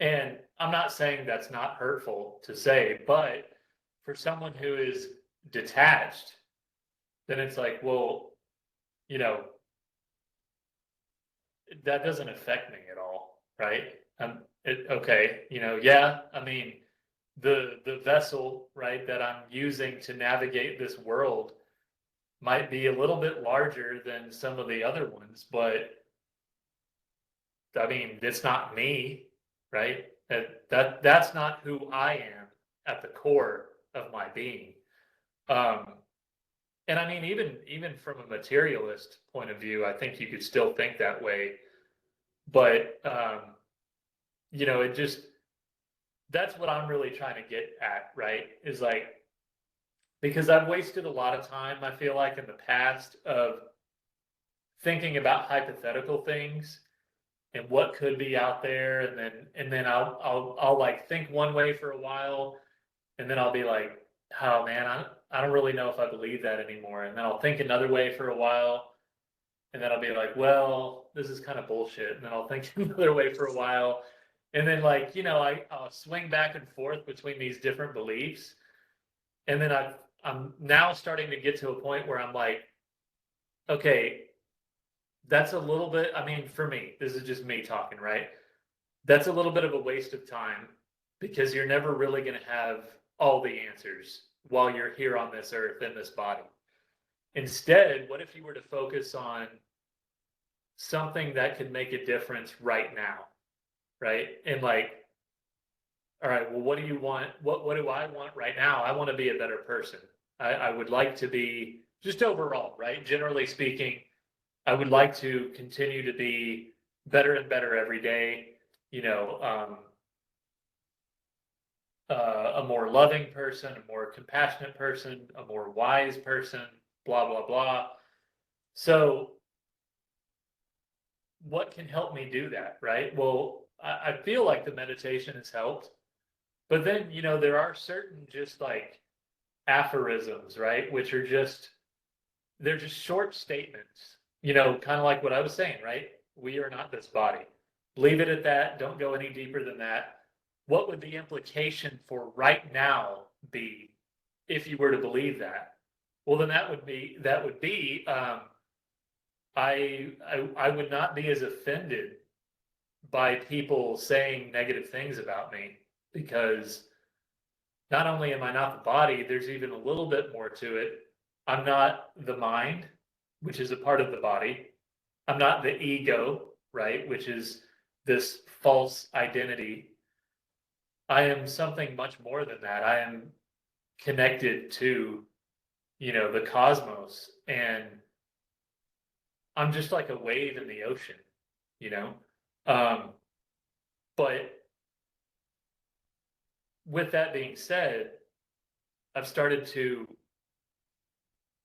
And I'm not saying that's not hurtful to say, but for someone who is detached, then it's like, well, you know, that doesn't affect me at all, right? Okay, yeah, I mean, the vessel, right, that I'm using to navigate this world might be a little bit larger than some of the other ones, but I mean, it's not me, right? That's not who I am at the core of my being. Um, and I mean, even from a materialist point of view, I think you could still think that way. But it just that's what I'm really trying to get at, right? Is like because I've wasted a lot of time, I feel like in the past of thinking about hypothetical things and what could be out there, and then I'll like think one way for a while, and then I'll be like, oh man, I don't really know if I believe that anymore. And then I'll think another way for a while, and then I'll be like, well, this is kind of bullshit. And then I'll think another way for a while. And then I'll swing back and forth between these different beliefs. And then I'm now starting to get to a point where I'm like, okay, that's a little bit, I mean, for me, this is just me talking, right? That's a little bit of a waste of time because you're never really going to have all the answers while you're here on this earth in this body. Instead, what if you were to focus on something that could make a difference right now, right? And like, all right, well, what do you want? What do I want right now? I want to be a better person. I would like to be just overall, right? Generally speaking, I would like to continue to be better and better every day. You know, a more loving person, a more compassionate person, a more wise person, blah blah blah. So what can help me do that, right? Well, I feel like the meditation has helped, but then, there are certain just like aphorisms, right? Which are they're just short statements, kind of like what I was saying, right? We are not this body. Leave it at that. Don't go any deeper than that. What would the implication for right now be if you were to believe that? Well, then that would be I would not be as offended by people saying negative things about me, because not only am I not the body, there's even a little bit more to it. I'm not the mind, which is a part of the body. I'm not the ego, right, which is this false identity. I am something much more than that. I am connected to, the cosmos, and I'm just like a wave in the ocean, you know? Um, but with that being said, I've started to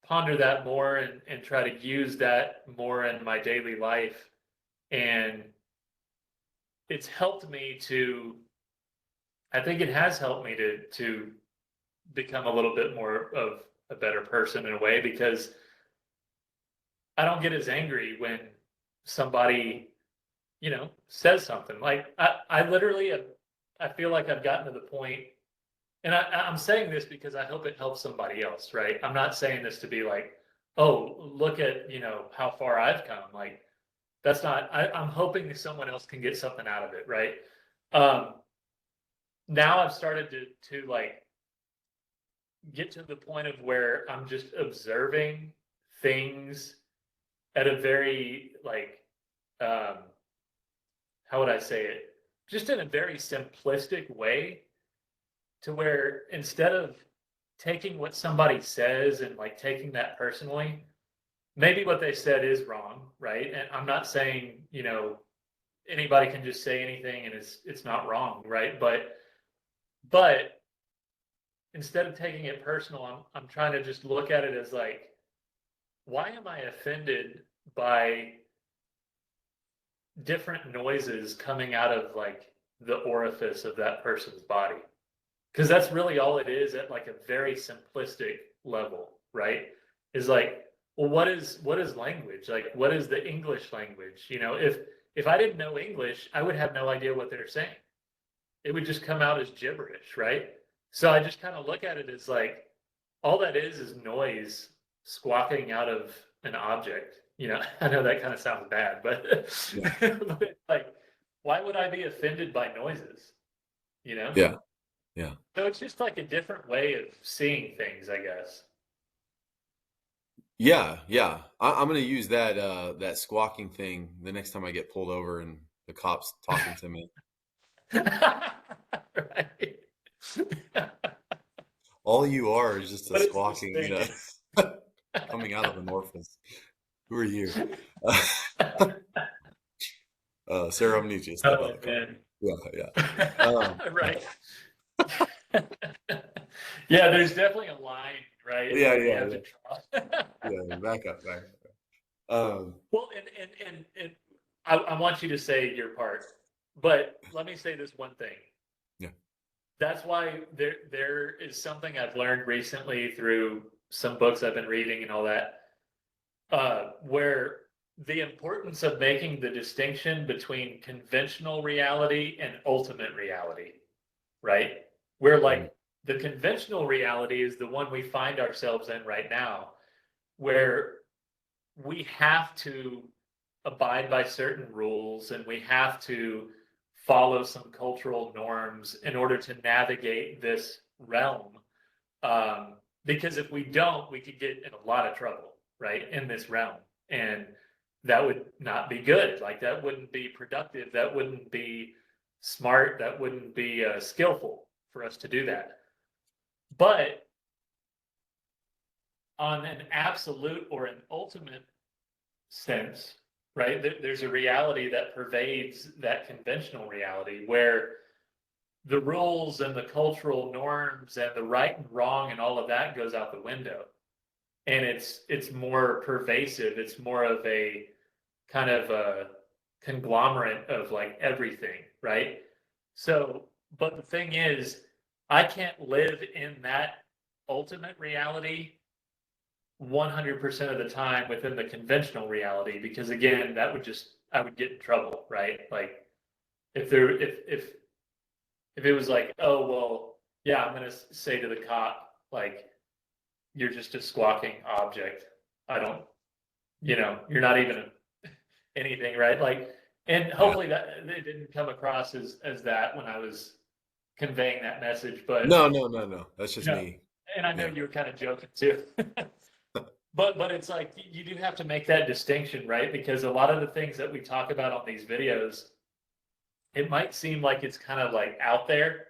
ponder that more and try to use that more in my daily life. And it's helped me to, I think it has helped me to become a little bit more of a better person in a way, because I don't get as angry when somebody, says something. Like I literally, I feel like I've gotten to the point, and I'm saying this because I hope it helps somebody else, right? I'm not saying this to be like, oh, look at, how far I've come. Like, that's not, I'm hoping that someone else can get something out of it, right? Um, Now I've started to like get to the point of where I'm just observing things at a very like, um, how would I say it? Just in a very simplistic way, to where instead of taking what somebody says and like taking that personally, maybe what they said is wrong, right? And I'm not saying, anybody can just say anything and it's not wrong, right? But instead of taking it personal, I'm trying to just look at it as like, why am I offended by different noises coming out of like the orifice of that person's body? Because that's really all it is at like a very simplistic level, right? Is like, well, what is language? Like, what is the English language? If I didn't know English, I would have no idea what they're saying. It would just come out as gibberish, right? So I just kind of look at it as like, all that is noise squawking out of an object. I know that kind of sounds bad, but, Yeah. but like, why would I be offended by noises? You know? Yeah. Yeah. So it's just like a different way of seeing things, I guess. Yeah. Yeah. I'm gonna use that squawking thing the next time I get pulled over and the cops talking to me. Right. All you are is just a What is this squawking, thing? coming out of an orifice. Who are you? Sarah, I'm gonna need you to step out Oh of the car. man. Yeah, yeah. Right. Yeah, there's definitely a line, right, Yeah, that we yeah, have to yeah. draw. Yeah, back up, back up. Well, and I want you to say your part, but let me say this one thing. Yeah. That's why there is something I've learned recently through some books I've been reading and all that, where the importance of making the distinction between conventional reality and ultimate reality, right? Where Mhm. like the conventional reality is the one we find ourselves in right now, where we have to abide by certain rules and we have to follow some cultural norms in order to navigate this realm. Because if we don't, we could get in a lot of trouble, right, in this realm. And that would not be good. Like, that wouldn't be productive. That wouldn't be smart. That wouldn't be skillful for us to do that. But on an absolute or an ultimate sense, right? There's a reality that pervades that conventional reality where the rules and the cultural norms and the right and wrong and all of that goes out the window. and it's more pervasive. It's more of a kind of a conglomerate of like everything, right? So, but the thing is, I can't live in that ultimate reality 100% of the time within the conventional reality, because again, that would just, I would get in trouble, right? Like if there, if it was like, oh, well, yeah, I'm going to say to the cop, like, you're just a squawking object. I don't, you're not even anything, right? Like, and Yeah. hopefully that it didn't come across as that when I was conveying that message, but No, no, no, no. That's you just know, me. and I know Yeah. you were kind of joking too. But it's like you do have to make that distinction, right? Because a lot of the things that we talk about on these videos, it might seem like it's kind of like out there,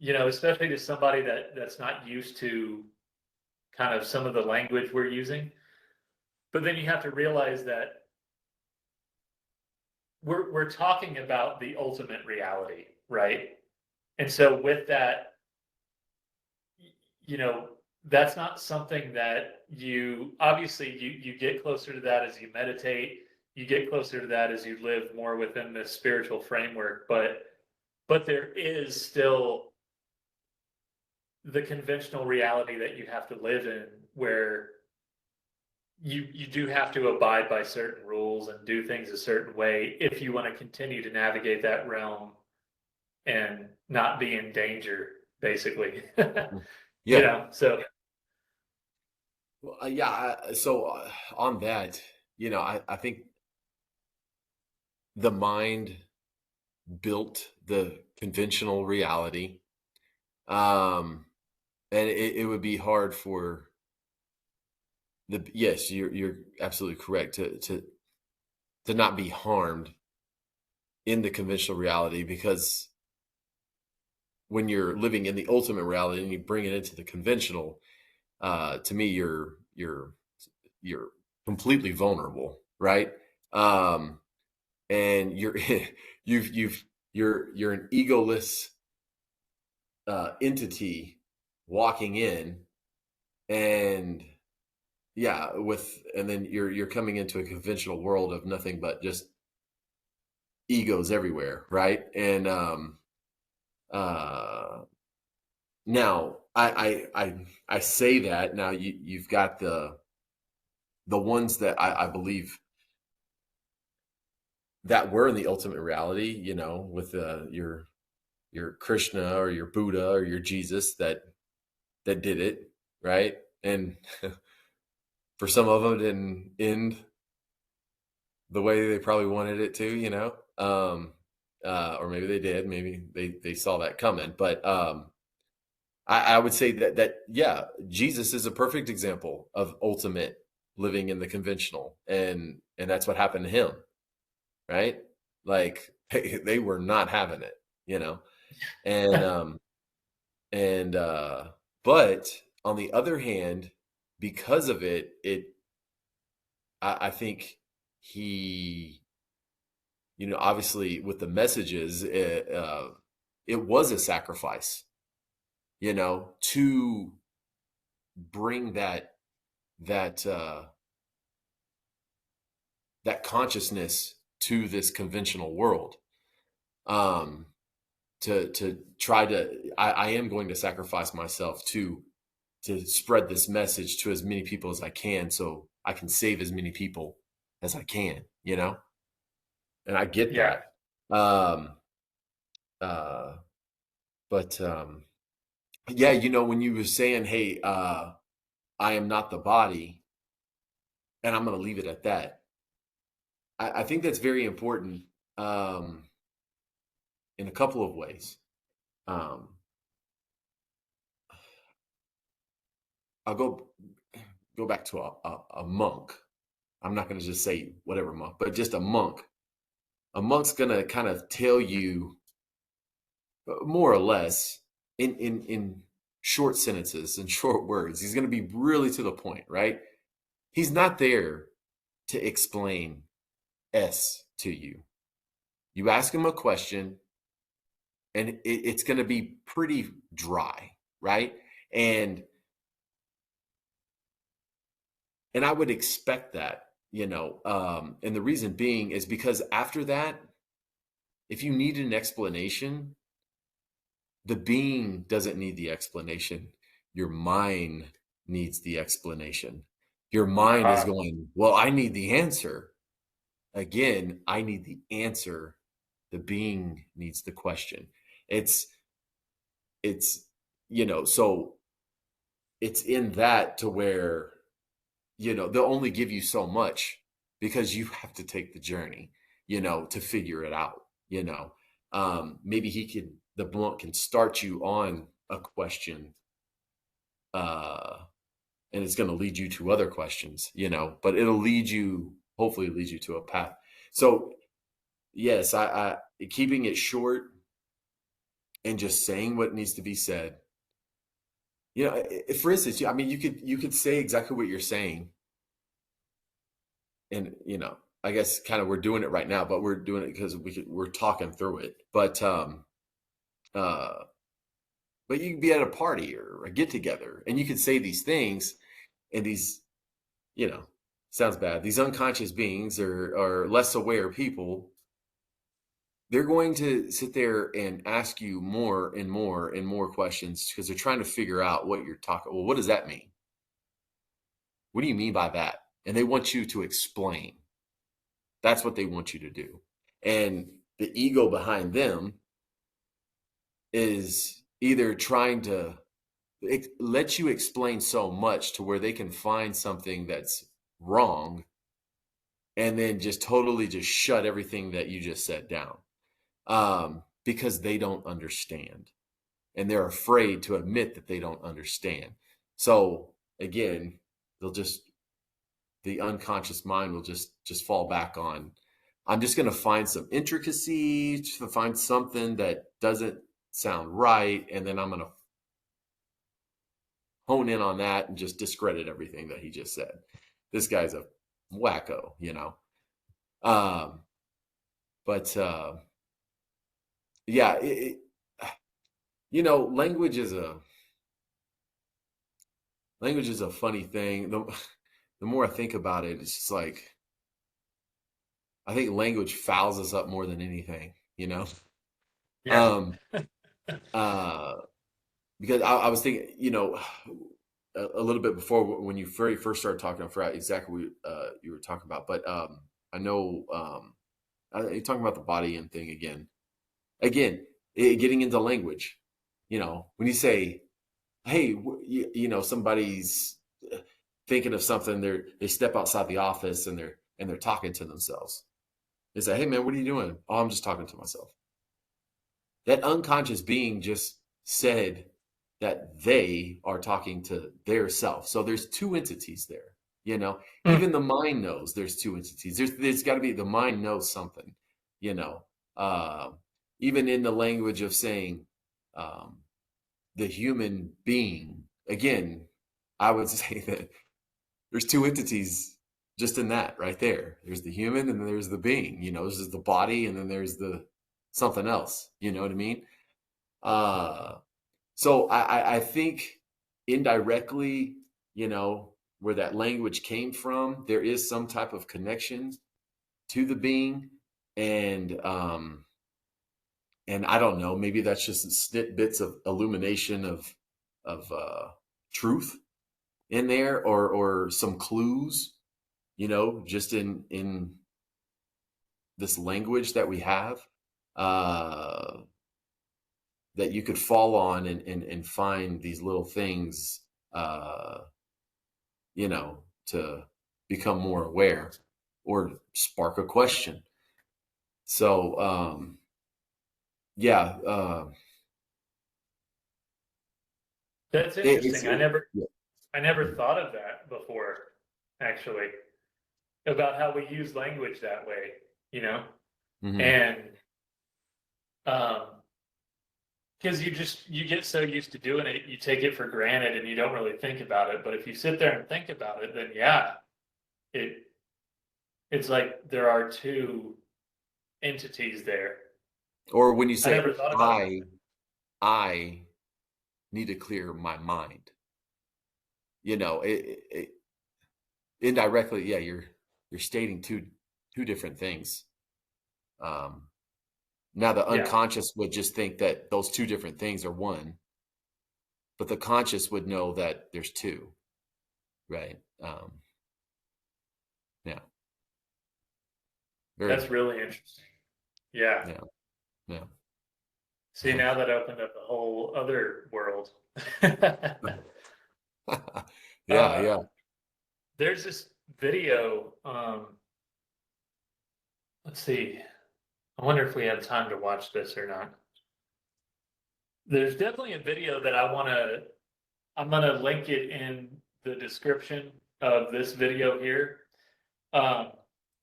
especially to somebody that's not used to kind of some of the language we're using. But then you have to realize that we're talking about the ultimate reality, right? And so with that, you know, that's not something that you obviously you get closer to that as you meditate, you get closer to that as you live more within this spiritual framework, but there is still the conventional reality that you have to live in where you do have to abide by certain rules and do things a certain way if you want to continue to navigate that realm and not be in danger, basically. Yeah. So Well, yeah. So on that, I think the mind built the conventional reality. Um, and it would be hard for yes, you're absolutely correct to not be harmed in the conventional reality, because when you're living in the ultimate reality and you bring it into the conventional, to me, you're completely vulnerable, right? Um, and you're you're an egoless entity walking in, and yeah, and then you're coming into a conventional world of nothing but just egos everywhere, right? And uh now I say that now you've got the ones that I believe that were in the ultimate reality, with your Krishna or your Buddha or your Jesus that did it, right? And for some of them, it didn't end the way they probably wanted it to, or maybe they did, maybe they saw that coming. But I would say that yeah, Jesus is a perfect example of ultimate living in the conventional, and that's what happened to him, right? Like they were not having it, and and but on the other hand, because of it, I think he, obviously with the messages, it was a sacrifice, to bring that that consciousness to this conventional world. Um, to try to, I am going to sacrifice myself to spread this message to as many people as I can, so I can save as many people as I can, and I get yeah, that. Um, uh, but yeah, when you were saying, "Hey, I am not the body," and I'm going to leave it at that. I think that's very important, um, in a couple of ways. Um, I'll go back to a monk. I'm not going to just say whatever monk, but just a monk. A monk's going to kind of tell you, more or less, in short sentences and short words. He's going to be really to the point, right? He's not there to explain S to you. You ask him a question, and it's going to be pretty dry, right? And And I would expect that, and the reason being is because after that, if you need an explanation, the being doesn't need the explanation. Your mind needs the explanation. Your mind is Ah, going, well, I need the answer. Again, I need the answer. The being needs the question. It's, it's, so it's in that to where, they'll only give you so much because you have to take the journey, to figure it out, maybe the blunt can start you on a question, uh, and it's going to lead you to other questions, but it'll hopefully lead you to a path. So yes, I keeping it short and just saying what needs to be said. For instance, I mean, you could say exactly what you're saying, and I guess kind of we're doing it right now, but we're doing it because we're talking through it. Uh, but you can be at a party or a get together, and you can say these things, and these, you know, sounds bad. These unconscious beings or less aware people, they're going to sit there and ask you more and more and more questions because they're trying to figure out what you're talking. Well, what does that mean? What do you mean by that? And they want you to explain. That's what they want you to do. And the ego behind them is either trying to let you explain so much to where they can find something that's wrong and then just totally just shut everything that you just said down, because they don't understand and they're afraid to admit that they don't understand. So again, they'll just the unconscious mind will just fall back on, I'm just going to find some intricacy, to find something that doesn't sound right, and then I'm going to hone in on that and just discredit everything that he just said. This guy's a wacko. Um, but yeah, language is a funny thing. The more I think about it, it's just like I think language fouls us up more than anything. yeah. Um, uh, because I was thinking, a little bit before when you very first started talking, I forgot exactly what you were talking about, but I know you're talking about the body and thing again. Again, getting into language. When you say, "Hey," somebody's thinking of something, they step outside the office and they're talking to themselves. They say, "Hey, man, what are you doing?" "Oh, I'm just talking to myself." That unconscious being just said that they are talking to their self. So there's two entities there. Hmm. Even the mind knows there's two entities. There's got to be the mind knows something. You know, uh, Even in the language of saying um, the human being. Again, I would say that there's two entities just in that right there. There's the human and then there's the being. This is the body and then there's the something else. You know what I mean? Uh, so I think indirectly, where that language came from, there is some type of connection to the being, and I don't know, maybe that's just bits of illumination of truth in there, or some clues, just in this language that we have. Uh, that you could fall on and find these little things, uh, to become more aware or spark a question. So, yeah, That's it, it's, interesting. it, yeah. I never thought of that before, actually, about how we use language that way, you know? Mm-hmm. And um because you get so used to doing it, you take it for granted and you don't really think about it. But if you sit there and think about it, then yeah, it it's like there are two entities there. Or when you I say, never thought about it like I, I need to clear my mind, you know, it, it, indirectly, yeah, you're stating two different things. Um, Now the Yeah, unconscious would just think that those two different things are one, but the conscious would know that there's two, right? Yeah, that's very, really interesting. Yeah. yeah, yeah. See, now that opened up a whole other world. uh, Yeah, yeah. there's this video. Let's see. I wonder if we have time to watch this or not. There's definitely a video that I'm gonna link it in the description of this video here. Um,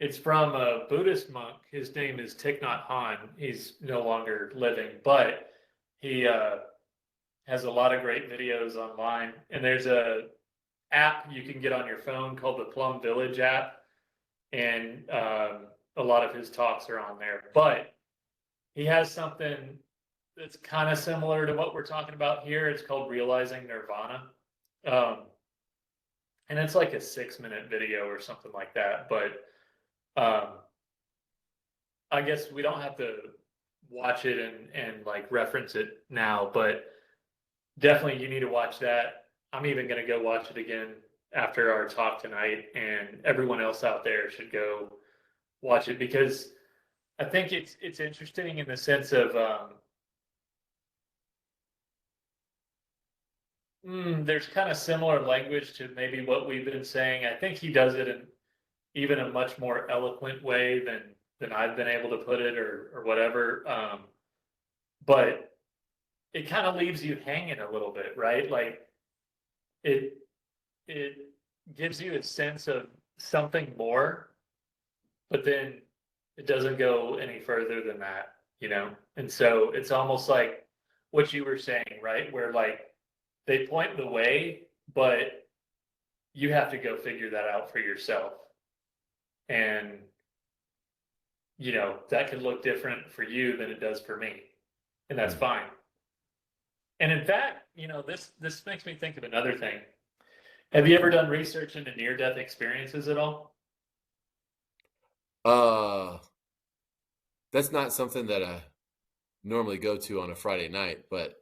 it's from a Buddhist monk. His name is Thich Nhat Hanh. He's no longer living, but he has a lot of great videos online. And there's a app you can get on your phone called the Plum Village app, and a lot of his talks are on there. But he has something that's kind of similar to what we're talking about here. It's called Realizing Nirvana. Um, and it's like a 6 minute video or something like that. But I guess we don't have to watch it and like reference it now, but definitely you need to watch that. I'm even going to go watch it again after our talk tonight, and everyone else out there should go watch it because I think it's interesting in the sense of there's kind of similar language to maybe what we've been saying. I think he does it in even a much more eloquent way than I've been able to put it or whatever. But it kind of leaves you hanging a little bit, right? Like it it gives you a sense of something more, but then it doesn't go any further than that, you know? And so it's almost like what you were saying, right? Where like they point the way, but you have to go figure that out for yourself. And, you know, that could look different for you than it does for me. And that's Hmm. fine. And in fact, you know, this makes me think of another thing. Have you ever done research into near-death experiences at all? Uh, that's not something that I normally go to on a Friday night, but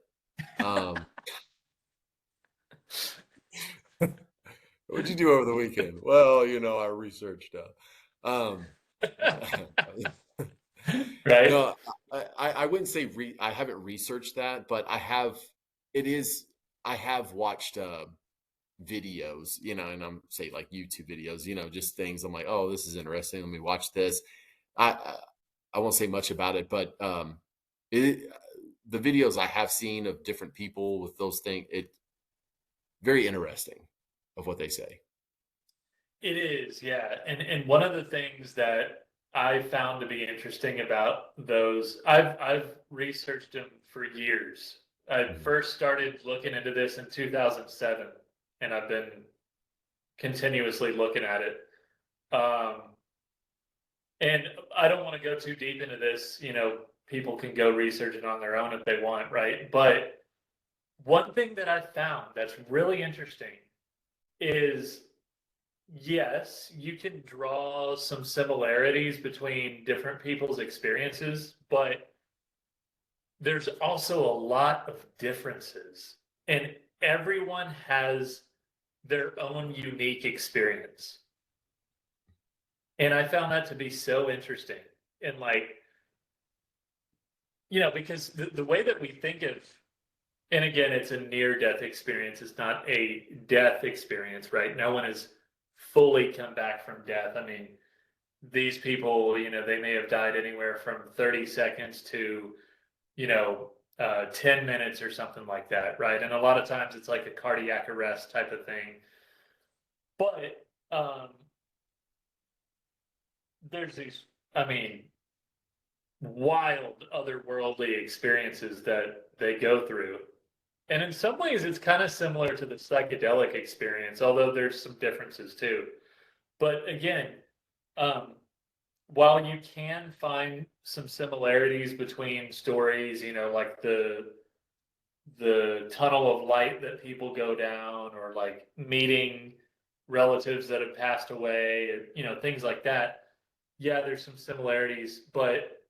um, what'd you do over the weekend? Well, I researched. Um, Right? no, I wouldn't say I haven't researched that, but I have. It is. I have watched videos, and I'm say like YouTube videos, just things. I'm like, oh, this is interesting. Let me watch this. I I won't say much about it, but it the videos I have seen of different people with those things, it very interesting of what they say. It is, yeah. And one of the things that I found to be interesting about those, I've researched them for years. I Mhm. first started looking into this in 2007, and I've been continuously looking at it. Um, and I don't want to go too deep into this. You know, people can go research it on their own if they want, right? But one thing that I found that's really interesting is yes, you can draw some similarities between different people's experiences, but there's also a lot of differences. And everyone has their own unique experience. And I found that to be so interesting. And like, you know, because the way that we think of, and again, it's a near death experience, it's not a death experience, right? No one has fully come back from death. I mean, these people, you know, they may have died anywhere from 30 seconds to, 10 minutes or something like that, right? And a lot of times it's like a cardiac arrest type of thing. But there's these, I mean, wild otherworldly experiences that they go through. And in some ways, it's kind of similar to the psychedelic experience, although there's some differences too. But again, um, while you can find some similarities between stories, you know, like the tunnel of light that people go down, or like meeting, relatives that have passed away, things like that. Yeah, there's some similarities, but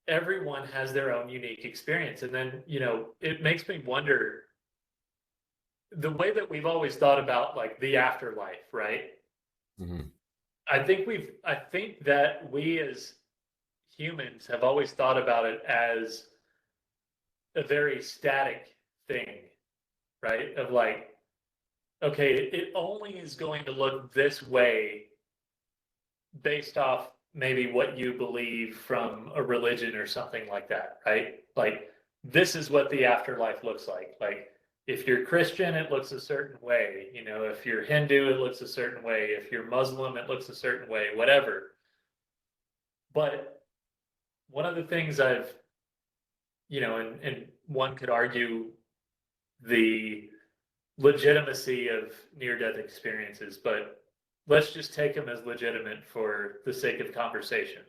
everyone has their own unique experience. And then, it makes me wonder the way that we've always thought about like the afterlife, right? Hmm. I think that we as humans have always thought about it as a very static thing, right? Of like, okay, it only is going to look this way based off maybe what you believe from a religion or something like that, right? Like, this is what the afterlife looks like. Like, if you're Christian, it looks a certain way. If you're Hindu, it looks a certain way. If you're Muslim, it looks a certain way, whatever. But one of the things and one could argue the legitimacy of near-death experiences, but let's just take them as legitimate for the sake of conversation.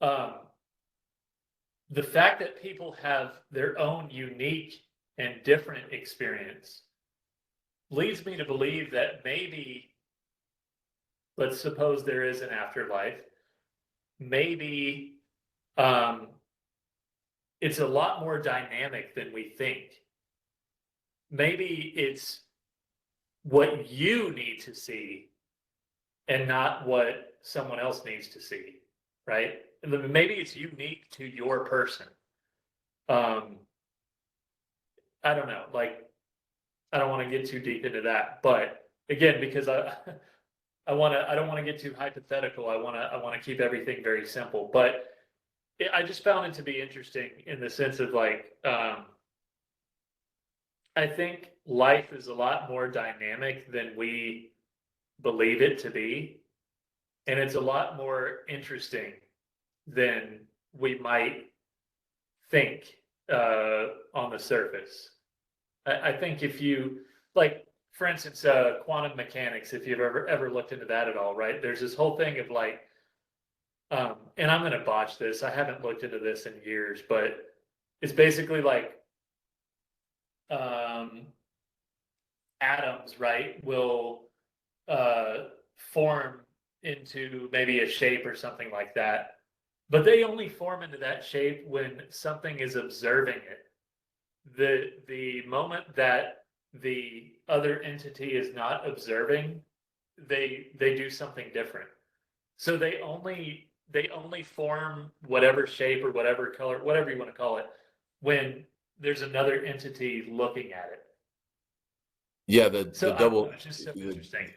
Um, the fact that people have their own unique and different experience leads me to believe that maybe, let's suppose there is an afterlife, maybe um, it's a lot more dynamic than we think. Maybe it's what you need to see and not what someone else needs to see, right? Maybe it's unique to your person. Um, I don't know. Like, I don't want to get too deep into that, but again, because I don't want to get too hypothetical. I want to keep everything very simple. But I just found it to be interesting in the sense of like, I think life is a lot more dynamic than we believe it to be, and it's a lot more interesting than we might think on the surface. I think if you like, for instance, quantum mechanics, if you've ever looked into that at all, right? There's this whole thing of like, and I'm going to botch this. I haven't looked into this in years, but it's basically like um, atoms, right, will form into maybe a shape or something like that. But they only form into that shape when something is observing it. The moment that the other entity is not observing, they do something different. So they only form whatever shape or whatever color, whatever you want to call it, when there's another entity looking at it. Yeah, So the I don't know, double, it's just so the, interesting.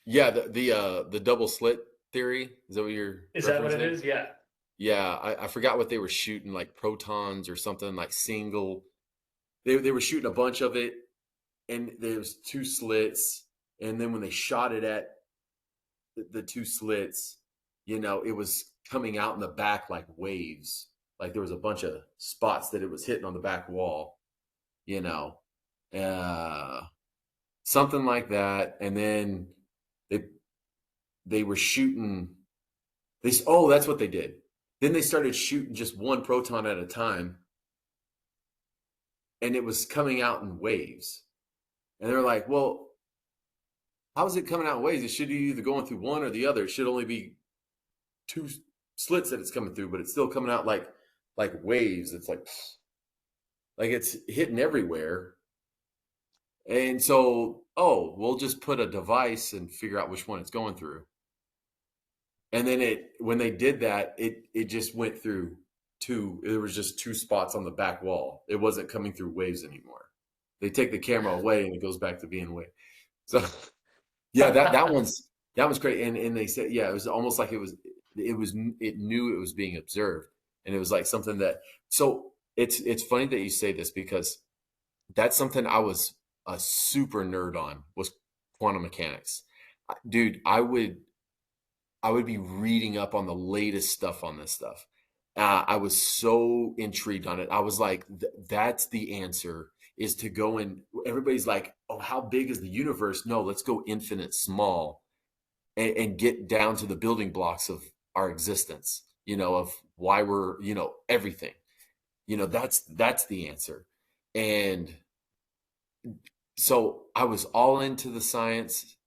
yeah, the double slit theory. Is that what you're Is that what it referencing? is? Yeah. Yeah, I forgot what they were shooting, like protons or something, like single. They were shooting a bunch of it, and there was two slits, and then when they shot it at the two slits, it was coming out in the back like waves. Like there was a bunch of spots that it was hitting on the back wall, you know, uh, something like that. And then they they were shooting. That's what they did. Then they started shooting just one proton at a time, and it was coming out in waves. And they're like, well, how is it coming out in waves? It should be either going through one or the other. It should only be two slits that it's coming through, but it's still coming out like waves. It's like it's hitting everywhere. And so, we'll just put a device and figure out which one it's going through. And then when they did that, it just went through two. There was just two spots on the back wall. It wasn't coming through waves anymore. They take the camera away and it goes back to being wave. So yeah, that one's great. And they said, yeah, it was almost like it knew it was being observed. And it was like something that, so it's funny that you say this because that's something I was a super nerd on, was quantum mechanics. Dude, I would be reading up on the latest stuff on this stuff. I was so intrigued on it. I was like, that's the answer, is to go in. Everybody's like, oh, how big is the universe? No, let's go infinite small and get down to the building blocks of our existence, of why we're, everything. That's the answer. And so I was all into the science,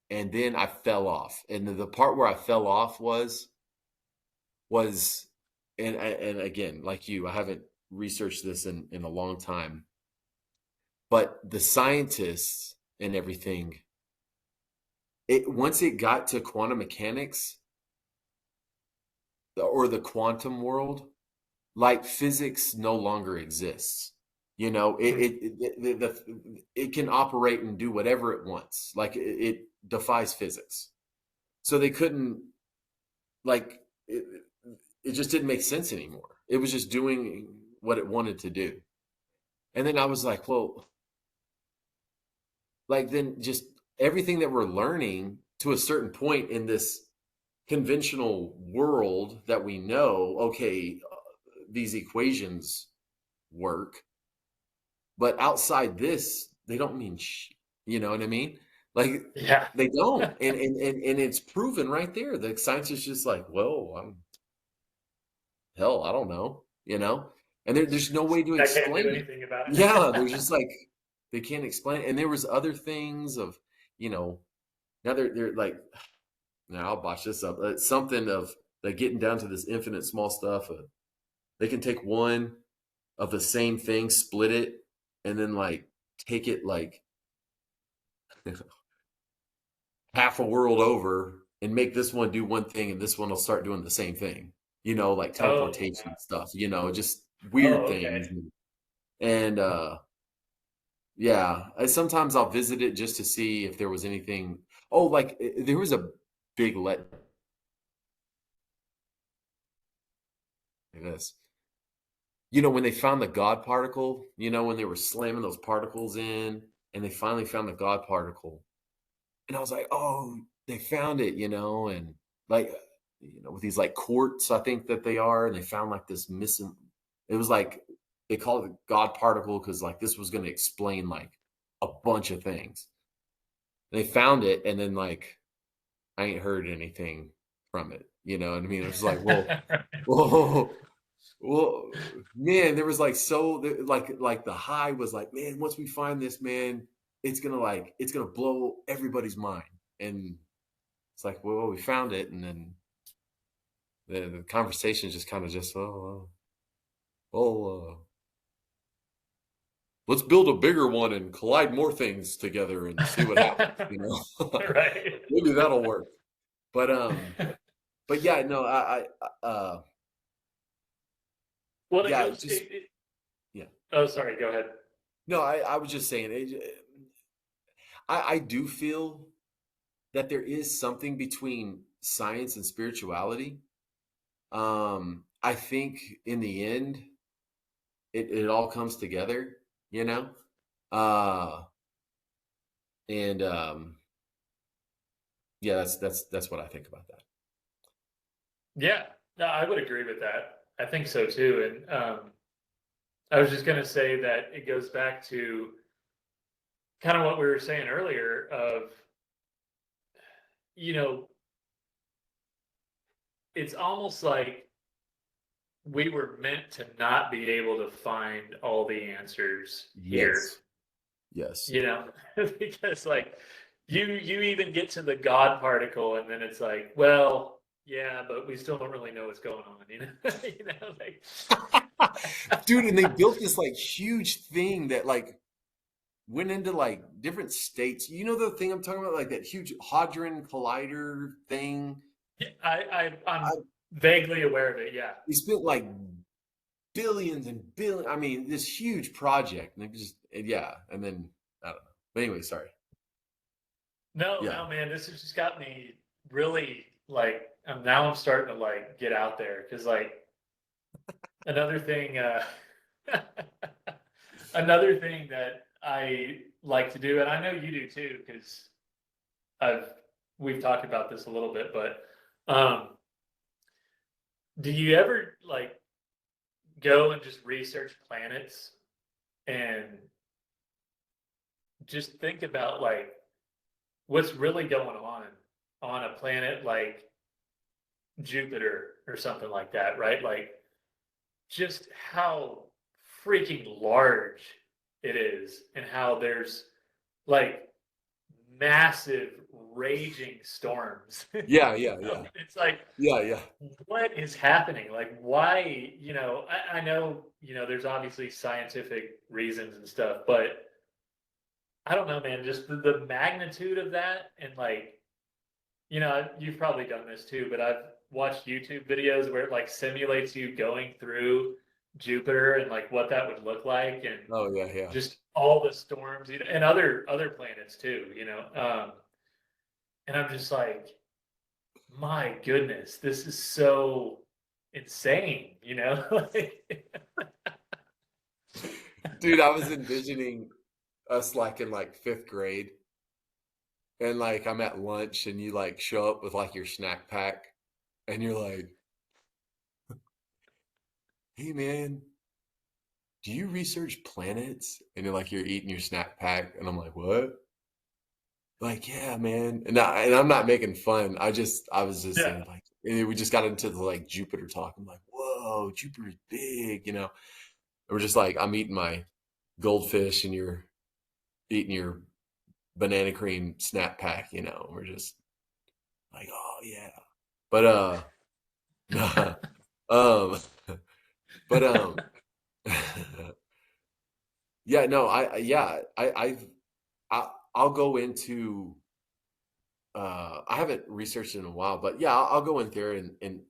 and then I fell off. And the part where I fell off was, and again, like you, I haven't researched this in a long time, but the scientists and everything, it once it got to quantum mechanics or the quantum world, like physics no longer exists. You know, it can operate and do whatever it wants. Like it defies physics. So they couldn't, like it just didn't make sense anymore. It was just doing what it wanted to do. And then I was like, well, like then just everything that we're learning to a certain point in this conventional world that we know, okay, these equations work, but outside this, they don't mean you know what I mean? Like Yeah. they don't. And it's proven right there. The science is just like, well, hell, I don't know, you know? And there's no way to I can't do explain it. anything about Yeah, it. there's just like they can't explain it. And there was other things of, you know, now they're like, now I'll botch this up. Something of like getting down to this infinite small stuff. They can take one of the same thing, split it, and then like take it like half a world over and make this one do one thing and this one will start doing the same thing. You know, like Oh, teleportation stuff, you know, just oh, weird okay. things. And yeah, sometimes I'll visit it just to see if there was anything. Oh, like there was a big let this. You know, when they found the God particle, you know, when they were slamming those particles in and they finally found the God particle. And I was like, "Oh, they found it," you know, and like, you know, with these like quartz, I think that they are, and they found like this missing. It was like they call it the God particle because like this was going to explain like a bunch of things. They found it, and then like I ain't heard anything from it. You know what I mean? It was like, well, whoa, well, man, there was like like the high was like, man, once we find this, man, it's gonna blow everybody's mind. And it's like, well, we found it, and then the conversation just kind of just, oh, let's build a bigger one and collide more things together and see what happens. You know, Right. maybe that'll work. But but yeah, no, Well, it yeah, goes. yeah. Oh, sorry. Go ahead. No, I was just saying, I do feel that there is something between science and spirituality. I think in the end, it all comes together, you know? Uh, and yeah, that's what I think about that. Yeah, no, I would agree with that. I think so too. And I was just going to say that it goes back to kind of what we were saying earlier of, you know, it's almost like we were meant to not be able to find all the answers here, Yes. Yes. you know, because like you even get to the God particle and then it's like, well, yeah, but we still don't really know what's going on, you know, you know, like Dude, and they built this like huge thing that like went into like different states. You know the thing I'm talking about, like that huge hadron collider thing. yeah, I'm I, vaguely aware of it. Yeah. they spent like billions and billions. I mean, this huge project, and they just yeah, and then I don't know. But anyway, sorry. No, Yeah. no, man, this has just got me really like. Now I'm starting to like get out there because like another thing, another thing that I like to do, and I know you do too, because I've we've talked about this a little bit, but um, do you ever like go and just research planets and just think about like what's really going on a planet like Jupiter or something like that, right? Like just how freaking large it is and how there's like massive raging storms. Yeah, yeah, yeah, It's like, yeah, yeah. what is happening? Like, why, I know, there's obviously scientific reasons and stuff, but I don't know, man, just the magnitude of that. And like, you've probably done this too, but I've watched YouTube videos where it like simulates you going through Jupiter and like what that would look like, and Oh yeah, yeah. just all the storms, and other planets too, and I'm just like, my goodness, this is so insane, Like, Dude, I was envisioning us like in like fifth grade, and like I'm at lunch, and you like show up with like your snack pack, and you're like, "Hey man, do you research planets?" And you're eating your snack pack, and I'm like, "What?" Like, yeah, man. And I'm not making fun. I was just yeah. saying like, and we just got into the like Jupiter talk. I'm like, whoa, Jupiter's big, And we're just like, I'm eating my goldfish, and you're eating your banana cream snap pack. We're just like, oh yeah. But um, but yeah, no, yeah, I'll go into. I haven't researched it in a while, but yeah, I'll go in there, and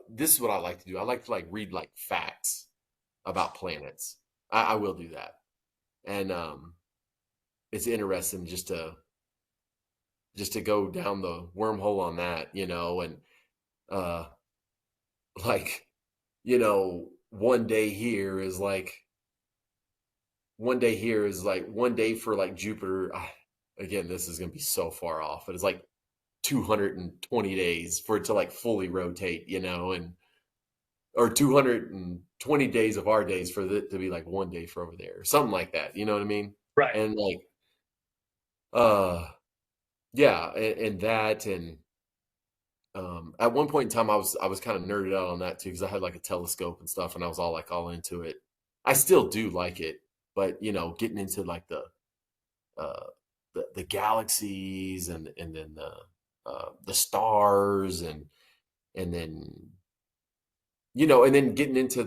this is what I like to do. I like to like read like facts about planets. I will do that, and it's interesting just to go down the wormhole on that, and uh, like one day here is like one day for like Jupiter. Again, this is going to be so far off, but it's like 220 days for it to like fully rotate, and or 220 days of our days for it to be like one day for over there, something like that. You know what I mean? Right. And like, uh, yeah, and that, and at one point in time, I was kind of nerded out on that too because I had like a telescope and stuff, and I was all into it. I still do like it, but getting into like uh, the galaxies, and then the stars, and then and then getting into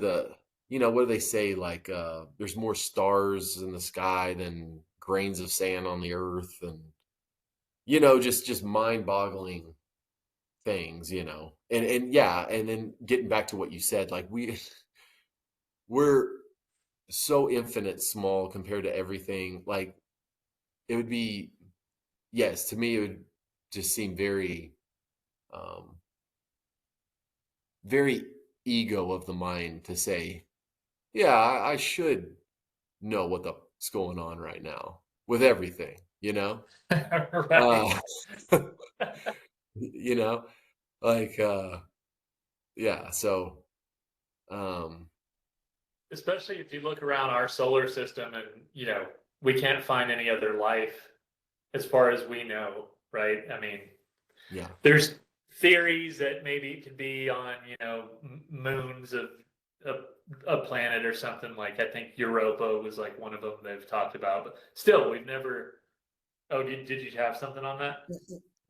what do they say, like there's more stars in the sky than grains of sand on the earth, and just mind-boggling things. And yeah, and then getting back to what you said, like we're so infinite small compared to everything. Like it would be, yes, to me it would just seem um very ego of the mind to say, yeah, I should know what's going on right now with everything. Right. Uh, you know, like, yeah. So, um, Especially if you look around our solar system, and we can't find any other life as far as we know, right? I mean, yeah, there's theories that maybe it could be on moons of a planet or something. Like, I think Europa was like one of them they've talked about, but still we've never. Oh, did you have something on that?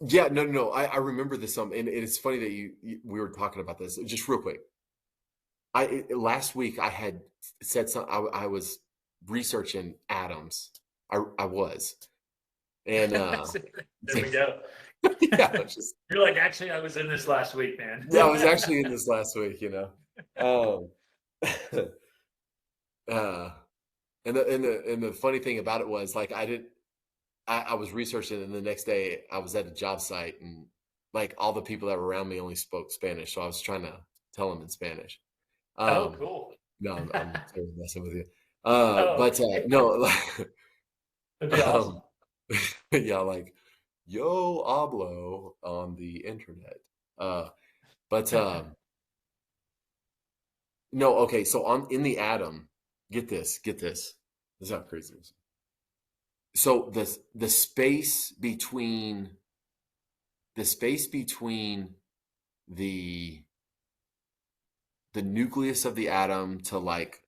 yeah. No, no, no. I remember this. And it's funny that we were talking about this just real quick. Last week I had said something. I was researching atoms. I was, and There we go. yeah, just You're like, actually, I was in this last week, man. yeah, I was actually in this last week. Um, uh, and the funny thing about it was like I was researching, and the next day I was at a job site, and like all the people that were around me only spoke Spanish, so I was trying to tell them in Spanish. Oh, Um, cool. no, I'm totally messing with you. Oh, But okay. no, like, That'd be awesome. um, yeah, like yo hablo on the internet. Uh, but no, okay. So on in the atom, get this. This is how crazy it is. So the space between the the nucleus of the atom to like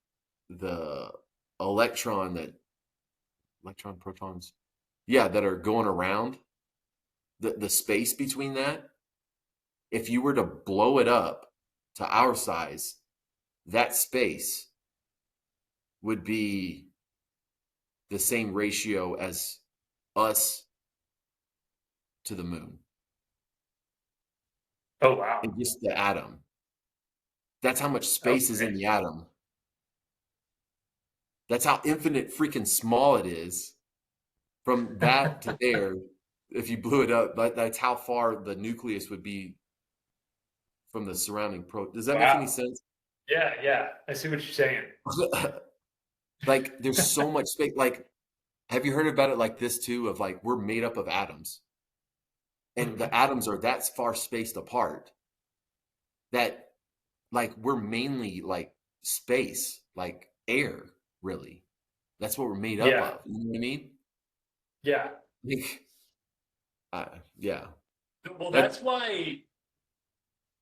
the electron that electron protons, yeah, that are going around, the space between that, if you were to blow it up to our size, that space would be the same ratio as us to the moon Oh wow. in just the atom. That's how much space is in Okay. the atom. That's how infinite freaking small it is from that to there. If you blew it up, that's how far the nucleus would be from the surrounding Does that make any Wow. sense? Yeah, yeah. I see what you're saying. Like, there's so much space. Like, have you heard about it like this too? Of like, we're made up of atoms, and the Mhm. atoms are that far spaced apart that, like, we're mainly like space, like air, really. That's what we're made up Yeah, of. You know what I mean? yeah. Like, yeah. Well, That, that's why.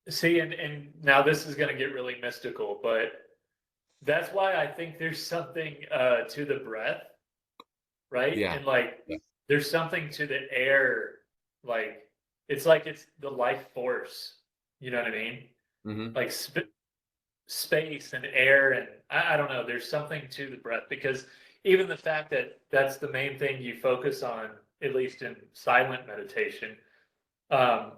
See, and now this is going to get really mystical, but that's why I think there's something to the breath, right? yeah. And like, Yeah. there's something to the air, like it's the life force. You know what I mean? Hmm. Like space and air, and I don't know. There's something to the breath because even the fact that that's the main thing you focus on, at least in silent meditation. Um,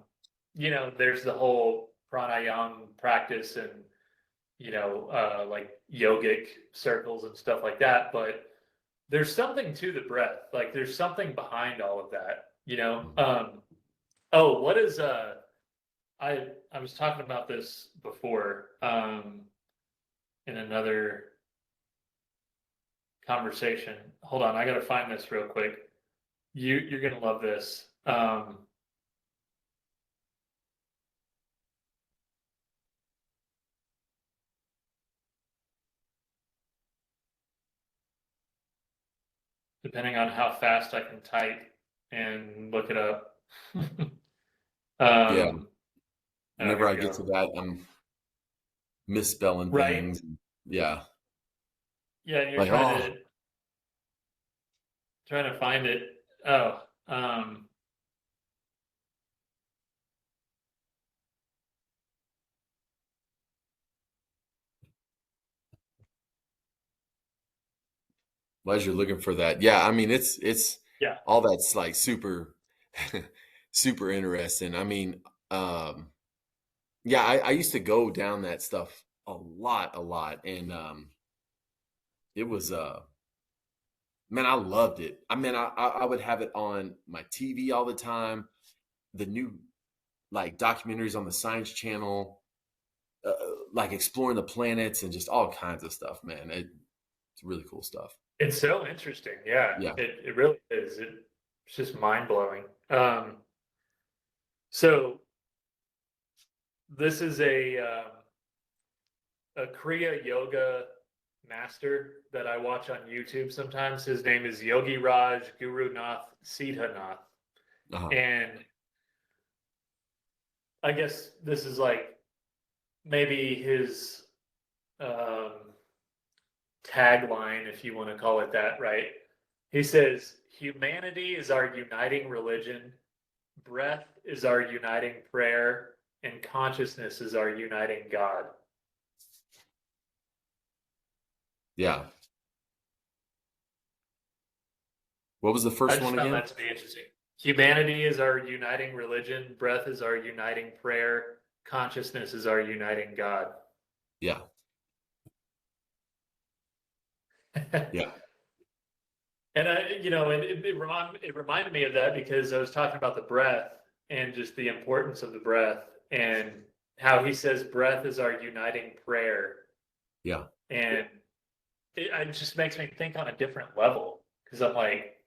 there's the whole pranayama practice and like yogic circles and stuff like that. But there's something to the breath. Like there's something behind all of that. Oh, what is I was talking about this before in another conversation. Hold on, I gotta find this real quick. You're gonna love this. Depending on how fast I can type and look it up. Yeah. um, oh, Whenever here I we get to go. that, I'm misspelling Right. things. Yeah. Yeah, and you're Like, trying oh, to find it. Oh, well, as you're looking for that. Yeah. I mean, it's yeah. all that's like super, super interesting. I mean, yeah, I used to go down that stuff a lot. And it was man, I loved it. I mean, I would have it on my TV all the time. The new like documentaries on the Science Channel, uh, like exploring the planets and just all kinds of stuff, man. It's really cool stuff. It's so interesting. Yeah, Yeah. it really is. It's just mind blowing. So this is a Kriya yoga master that I watch on YouTube sometimes. His name is Yogi Raj Gurunath Siddhanath. Uh-huh. And I guess this is like maybe his um, tagline, if you want to call it that, right? He says, humanity is our uniting religion, breath is our uniting prayer, and consciousness is our uniting God. Yeah. What was the I first just one found again? that to be interesting. Humanity is our uniting religion, breath is our uniting prayer, consciousness is our uniting God. Yeah. Yeah. And it reminded me of that because I was talking about the breath and just the importance of the breath and how he says breath is our uniting prayer. Yeah. And it just makes me think on a different level because I'm like,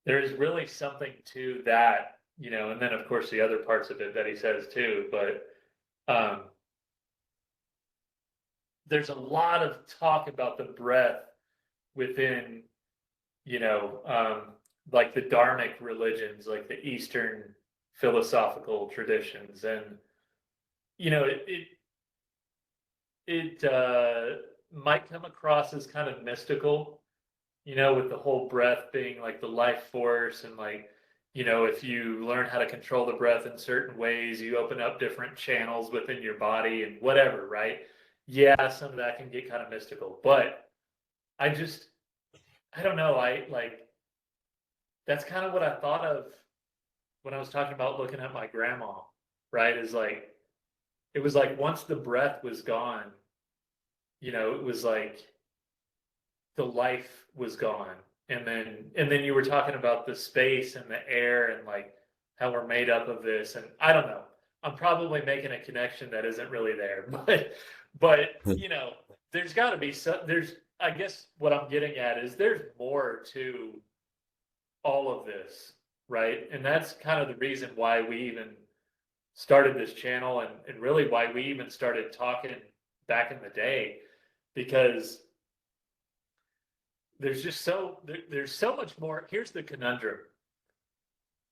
there is really something to that. And then of course the other parts of it that he says too. But um, there's a lot of talk about the breath within, you know, um, like the Dharmic religions, like the Eastern philosophical traditions, and it might come across as kind of mystical, with the whole breath being like the life force, and like, if you learn how to control the breath in certain ways, you open up different channels within your body and whatever, right? Yeah, some of that can get kind of mystical, but I just, I don't know. I like, that's kind of what I thought of when I was talking about looking at my grandma, right? Is like, it was like once the breath was gone, it was like the life was gone. And then you were talking about the space and the air and like how we're made up of this. And I don't know. I'm probably making a connection that isn't really there, but there's got to be some. There's, I guess what I'm getting at is there's more to all of this, right? And that's kind of the reason why we even started this channel, and really why we even started talking back in the day, because there's so much more. Here's the conundrum.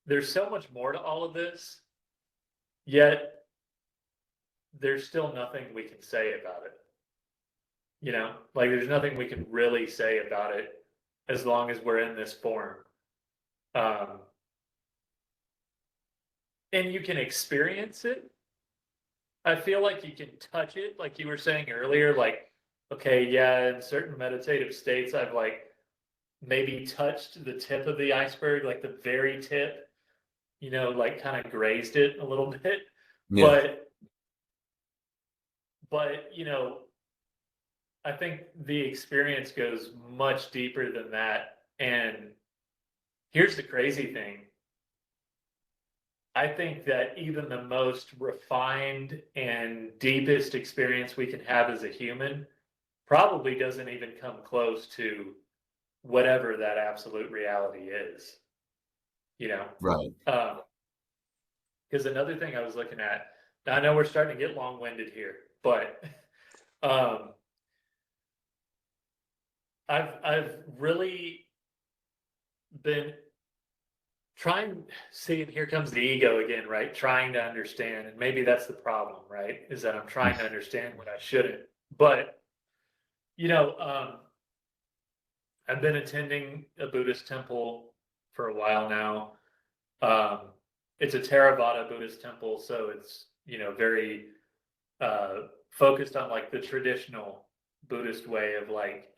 There's so much more to all of this, yet there's still nothing we can say about it. Like there's nothing we can really say about it as long as we're in this form. Um, and you can experience it. I feel like you can touch it, like you were saying earlier, like, okay, yeah, in certain meditative states, I've like maybe touched the tip of the iceberg, like the very tip, like kind of grazed it a little bit. Yeah. But, but I think the experience goes much deeper than that. And here's the crazy thing. I think that even the most refined and deepest experience we can have as a human probably doesn't even come close to whatever that absolute reality is, you know? Right. Because another thing I was looking at, now I know we're starting to get long-winded here, but um, I've really been trying, see, and here comes the ego again, right? Trying to understand, and maybe that's the problem, right? Is that I'm trying to understand what I shouldn't. But you know, um, I've been attending a Buddhist temple for a while now. Um, it's a Theravada Buddhist temple, so it's very focused on like the traditional Buddhist way of like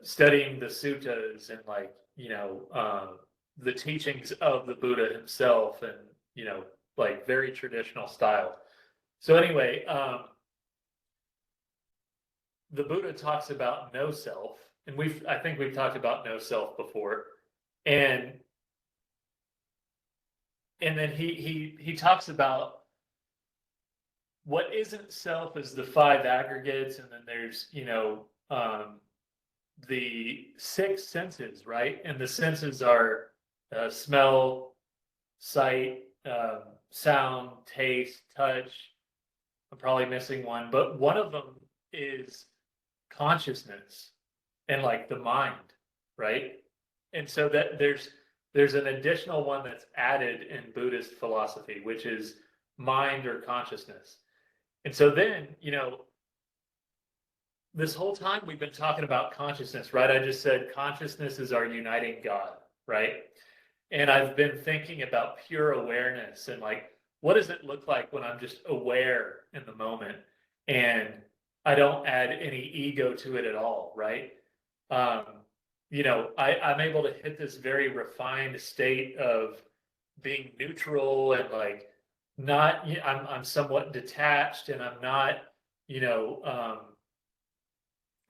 studying the suttas and like the teachings of the Buddha himself, and like very traditional style. So anyway, the Buddha talks about no self, and I think we've talked about no self before, and then he talks about what isn't self is the five aggregates, and then there's the six senses, right? And the senses are smell, sight, sound, taste, touch. I'm probably missing one, but one of them is consciousness and like the mind, right? And so that there's an additional one that's added in Buddhist philosophy, which is mind or consciousness. And so then, this whole time we've been talking about consciousness, right? I just said consciousness is our uniting God, right? And I've been thinking about pure awareness and like, what does it look like when I'm just aware in the moment and I don't add any ego to it at all, right? Um, I'm able to hit this very refined state of being neutral and like not, I'm somewhat detached, and I'm not, you know, I'm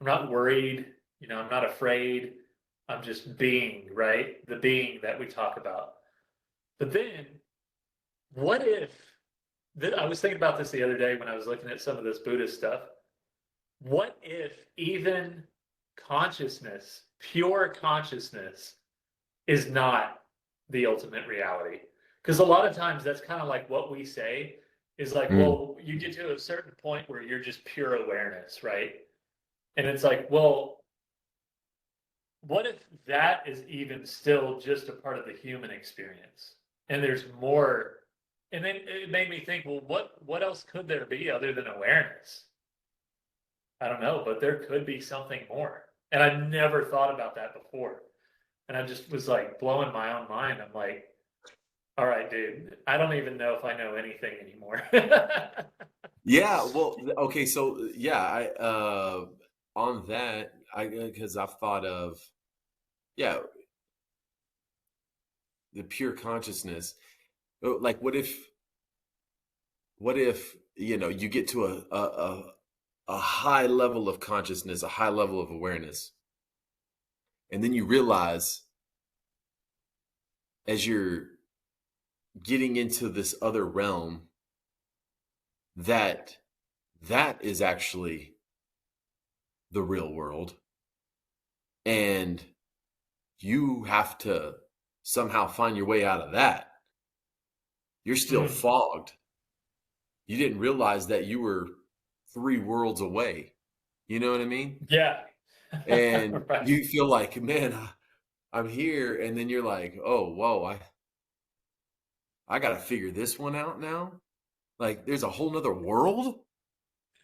not worried, I'm not afraid. I'm just being, right? The being that we talk about. But then, what if, I was thinking about this the other day when I was looking at some of this Buddhist stuff. What if even consciousness, pure consciousness, is not the ultimate reality? Because a lot of times that's kind of like what we say is like, Mm. well, you get to a certain point where you're just pure awareness, right? And it's like, well, what if that is even still just a part of the human experience? And there's more. And then it made me think, well, what else could there be other than awareness? I don't know, but there could be something more. And I never thought about that before. And I just was like blowing my own mind. I'm like, all right, dude, I don't even know if I know anything anymore. Yeah, well, okay, so yeah, I on that, I because I've thought of, yeah, the pure consciousness. Like, what if, you get to a high level of consciousness, a high level of awareness, and then you realize as you're getting into this other realm that that is actually the real world, and you have to somehow find your way out of that. You're still Mm, fogged. You didn't realize that you were three worlds away. You know what I mean? yeah. And Right. you feel like, man, I'm here. And then you're like, oh, whoa, I got to figure this one out now. Like, there's a whole nother world.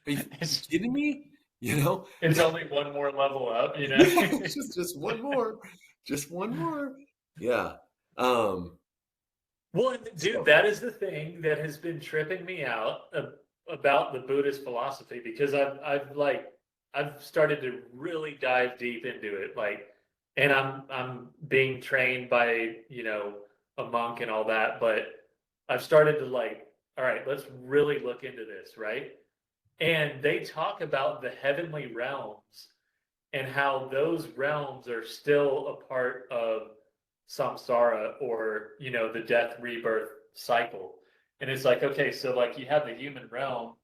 Are you It's kidding me? You know? it's only one more level up, you know? Yeah, just one more. Just one more. Yeah. Um, Well, and dude, so that is the thing that has been tripping me out about the Buddhist philosophy because I've started to really dive deep into it, like, and I'm being trained by a monk and all that, but I've started to like, all right, let's really look into this, right? And they talk about the heavenly realms and how those realms are still a part of samsara, or the death rebirth cycle. And it's like, okay, so like you have the human realm,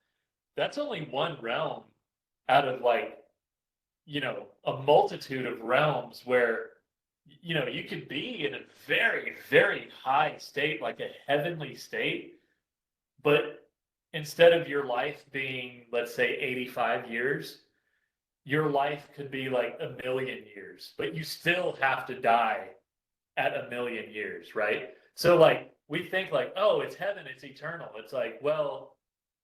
that's only one realm out of like a multitude of realms where you could be in a very very high state, like a heavenly state, but instead of your life being, let's say, 85 years, your life could be like a million years, but you still have to die at a million years, right? So like we think like, oh, it's heaven, it's eternal. It's like, well,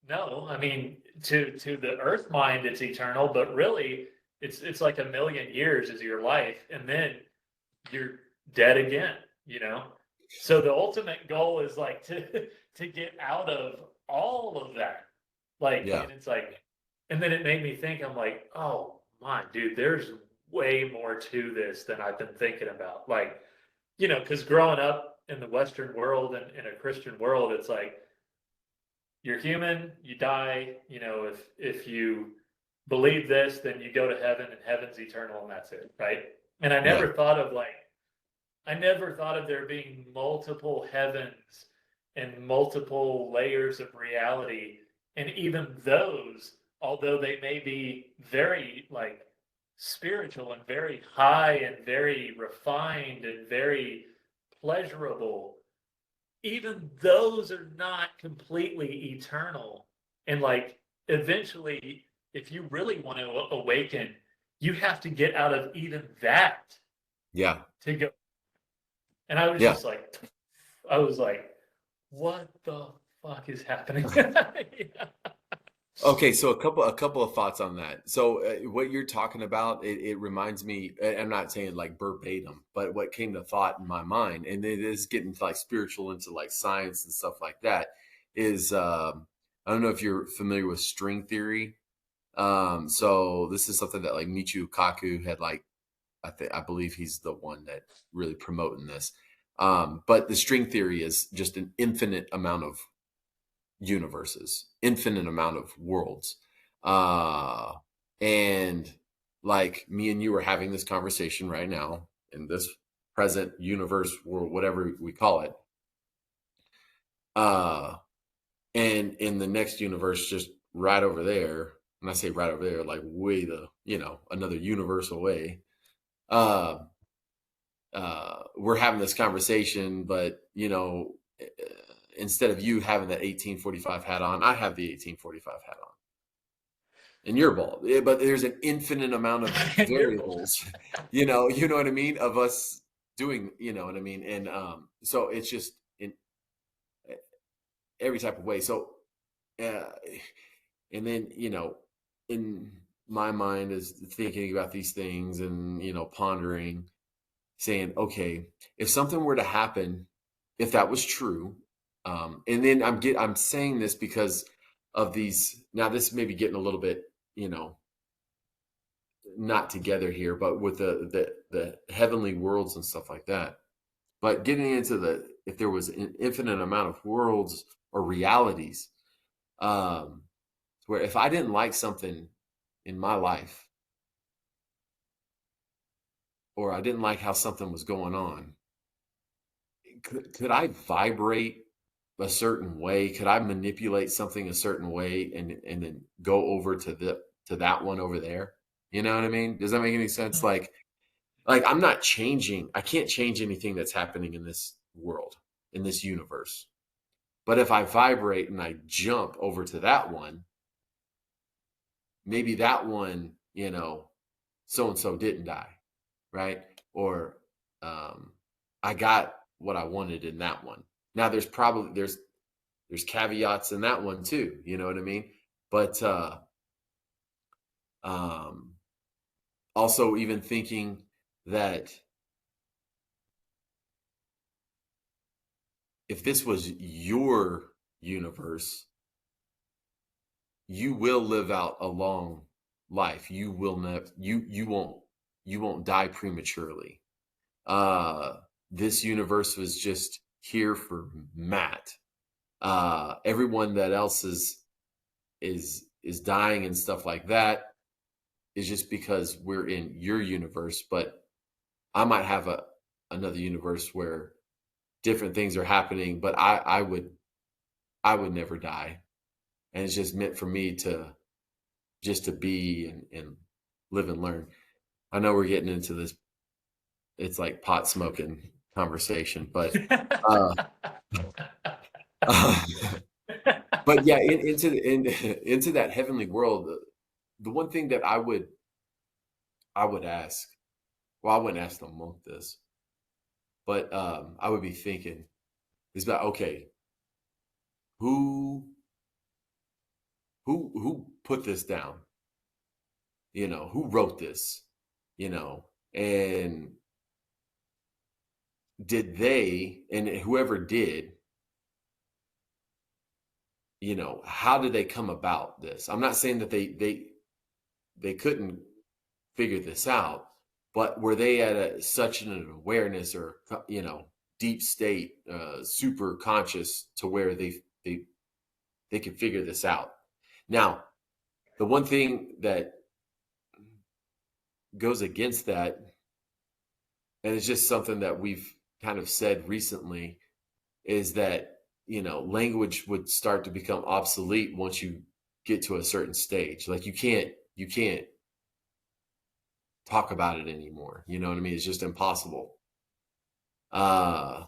no, I mean, to the earth mind, it's eternal, but really, it's like a million years is your life, and then you're dead again. You know. So the ultimate goal is like to get out of all of that. Like, yeah, and it's like, and then it made me think. I'm like, oh my, dude, there's way more to this than I've been thinking about. Like, because growing up in the Western world and in a Christian world, it's like you're human, you die. If you believe this, then you go to heaven, and heaven's eternal, and that's it, right? And yeah, I never thought of there being multiple heavens and multiple layers of reality, and even those, although they may be very like spiritual and very high and very refined and very pleasurable, even those are not completely eternal. And like eventually, if you really want to awaken, you have to get out of even that yeah, to go. And I was yeah. just like, I was like, what the fuck is happening? Yeah. Okay, so a couple of thoughts on that. So what you're talking about, it reminds me. I'm not saying like verbatim, but what came to thought in my mind, and it is getting like spiritual into like science and stuff like that. Is I don't know if you're familiar with string theory. So this is something that like Michio Kaku had like I believe he's the one that really promoting this. But the string theory is just an infinite amount of universes, infinite amount of worlds. Uh, and like me and you are having this conversation right now in this present universe or whatever we call it. Uh, and in the next universe, just right over there, and I say right over there, like way another universe away. Uh, we're having this conversation, but instead of you having that 1845 hat on, I have the 1845 hat on. And your ball. But there's an infinite amount of And you're both. variables, you know what I mean, of us doing, you know what I mean? And so it's just in every type of way. So uh, and then, in my mind is thinking about these things and, pondering, saying, okay, if something were to happen, if that was true, and then I'm saying this because of these. Now, this may be getting a little bit, not together here, but with the heavenly worlds and stuff like that. But getting into if there was an infinite amount of worlds or realities, um, where if I didn't like something in my life, or I didn't like how something was going on, could I vibrate a certain way? Could I manipulate something a certain way and then go over to that one over there? You know what I mean? Does that make any sense? Like I'm not changing. I can't change anything that's happening in this world, in this universe. But if I vibrate and I jump over to that one, maybe that one, so and so didn't die, right? Or I got what I wanted in that one. Now there's caveats in that one too, you know what I mean? But um also even thinking that if this was your universe, you will live out a long life. You will never you won't die prematurely. Uh this universe was just here for Matt. Everyone that else is dying and stuff like that is just because we're in your universe, but I might have another universe where different things are happening, but I would never die. And it's just meant for me to just to be and live and learn. I know we're getting into this, it's like pot smoking conversation, but uh, but yeah, into that heavenly world, the one thing that I would ask, well, I wouldn't ask the monk this, but I would be thinking is about, okay, who who put this down? Who wrote this? And did they, and whoever did, how did they come about this? I'm not saying that they couldn't figure this out, but were they at such an awareness or deep state, super conscious to where they could figure this out? Now, the one thing that goes against that, and it's just something that we've kind of said recently, is that language would start to become obsolete once you get to a certain stage. Like you can't talk about it anymore. You know what I mean? It's just impossible. Uh,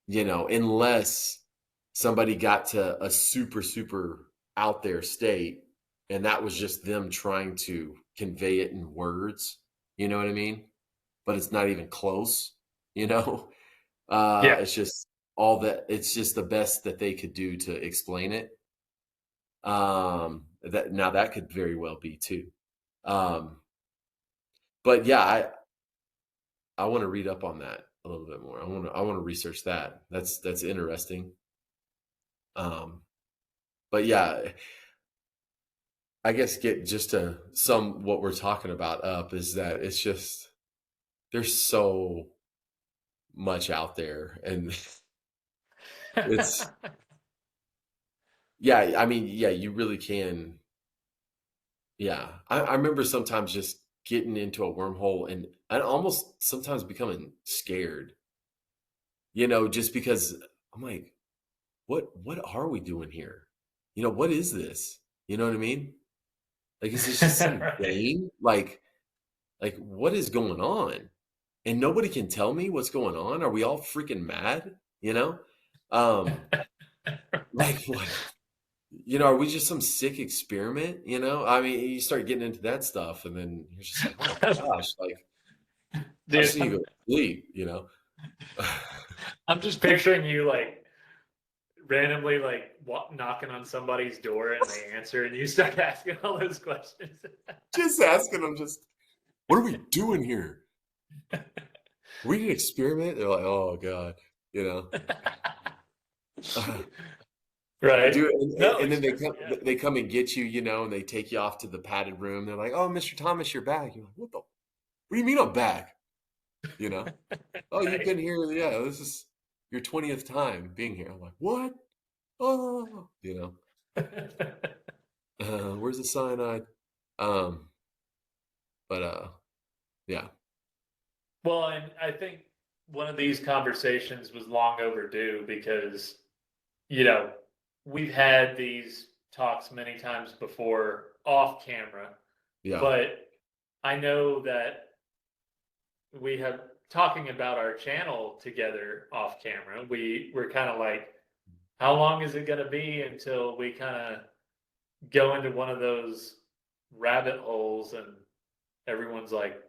unless somebody got to a super, super out there state and that was just them trying to convey it in words. You know what I mean? But it's not even close, you know? Yeah. It's just all that, it's just the best that they could do to explain it. That now that could very well be too. Um, but yeah, I want to read up on that a little bit more. I want to research that. That's interesting. Um, but yeah, I guess get just to sum what we're talking about up is that it's just there's so much out there, and it's yeah. I mean, yeah, you really can. Yeah, I remember sometimes just getting into a wormhole and almost sometimes becoming scared. Just because I'm like, what are we doing here? What is this? You know what I mean? Like, is this just some Right. game? Like what is going on? And nobody can tell me what's going on. Are we all freaking mad? Um, like what? Are we just some sick experiment? I mean, you start getting into that stuff, and then you're just like, oh my gosh, like I Dude, just need to go to sleep. I'm just picturing you like randomly like knocking on somebody's door and they answer and you start asking all those questions. Just asking them, just what are we doing here? We need to experiment. They're like, oh god, you know. Right. Do No, and it's then they true. come Yeah. they come and get you, you know, and they take you off to the padded room. They're like, "Oh, Mr. Thomas, you're back." You're like, "What the? What do you mean I'm back?" You know? "Oh, you've Right. been here. Yeah, this is your 20th time being here." I'm like, "What? Oh, you know, where's the cyanide?" Um, but yeah, Well, and I think one of these conversations was long overdue because, you know, we've had these talks many times before off camera, yeah, but I know that we have talking about our channel together off camera. We're kind of like, how long is it going to be until we kind of go into one of those rabbit holes and everyone's like,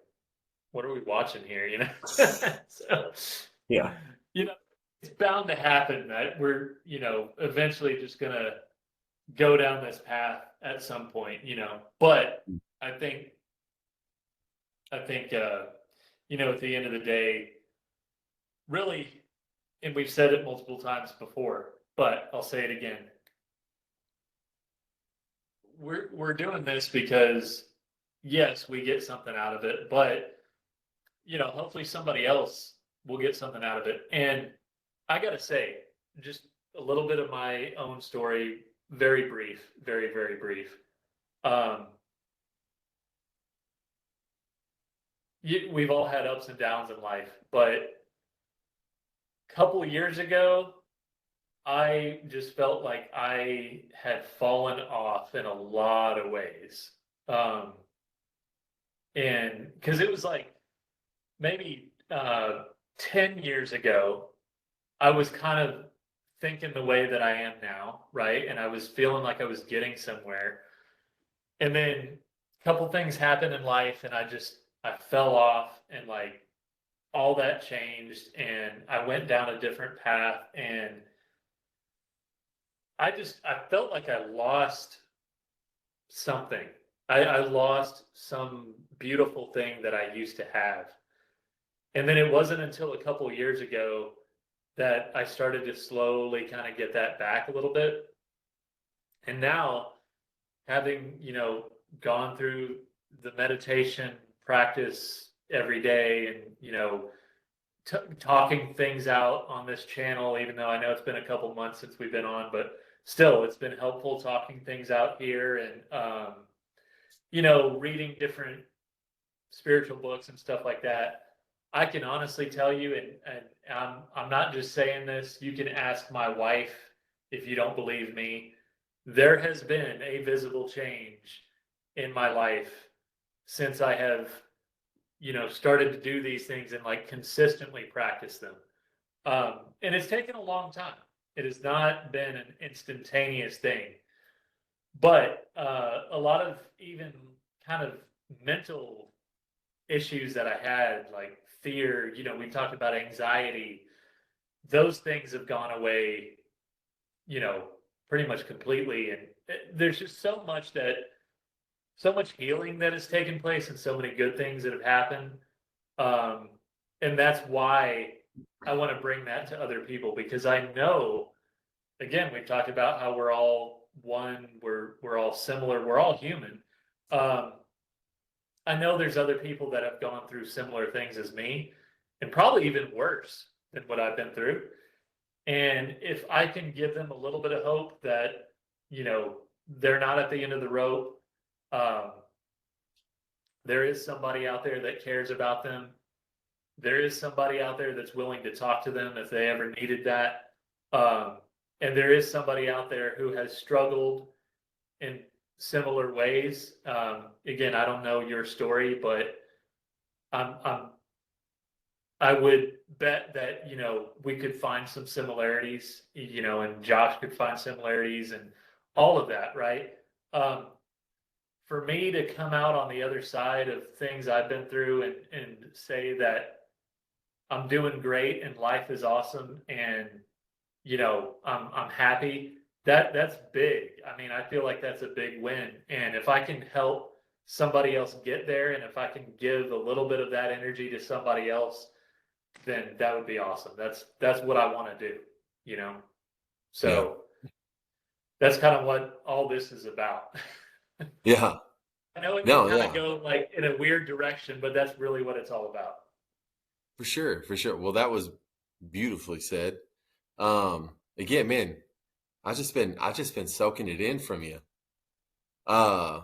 what are we watching here? You know, so yeah, you know, it's bound to happen that we're eventually just gonna go down this path at some point. But I think I think at the end of the day, really, and we've said it multiple times before, but I'll say it again. We're doing this because yes, we get something out of it, but hopefully somebody else will get something out of it. And I gotta say, just a little bit of my own story, very brief, very, very brief. Um, we've all had ups and downs in life, but a couple of years ago, I just felt like I had fallen off in a lot of ways. Um, and because it was like maybe 10 years ago, I was kind of thinking the way that I am now, right? And I was feeling like I was getting somewhere. And then a couple things happened in life and I fell off and like all that changed and I went down a different path and I felt like I lost something. I lost some beautiful thing that I used to have. And then it wasn't until a couple years ago that I started to slowly kind of get that back a little bit. And now, having, gone through the meditation practice every day and, talking things out on this channel, even though I know it's been a couple months since we've been on, but still, it's been helpful talking things out here and, reading different spiritual books and stuff like that. I can honestly tell you, and I'm not just saying this. You can ask my wife if you don't believe me. There has been a visible change in my life since I have, started to do these things and like consistently practice them. And it's taken a long time. It has not been an instantaneous thing, but a lot of even kind of mental issues that I had, like fear, we talked about anxiety, those things have gone away, you know, pretty much completely. And there's just so much healing that has taken place and so many good things that have happened. Um, and that's why I want to bring that to other people because I know, again, we've talked about how we're all one, we're all similar, we're all human. Um, I know there's other people that have gone through similar things as me, and probably even worse than what I've been through. And if I can give them a little bit of hope that, they're not at the end of the rope, um, there is somebody out there that cares about them. There is somebody out there that's willing to talk to them if they ever needed that. Um, and there is somebody out there who has struggled in similar ways. Again, I don't know your story, but I'm I would bet that we could find some similarities, and Josh could find similarities and all of that, right? Um, for me to come out on the other side of things I've been through and say that I'm doing great and life is awesome and I'm happy. That's big. I mean, I feel like that's a big win. And if I can help somebody else get there, and if I can give a little bit of that energy to somebody else, then that would be awesome. That's what I want to do, you know. Yeah. So that's kind of what all this is about. Yeah. I know it can No, kind of yeah. go like in a weird direction, but that's really what it's all about. For sure. For sure. Well, that was beautifully said. Again, man, I just been soaking it in from you. Uh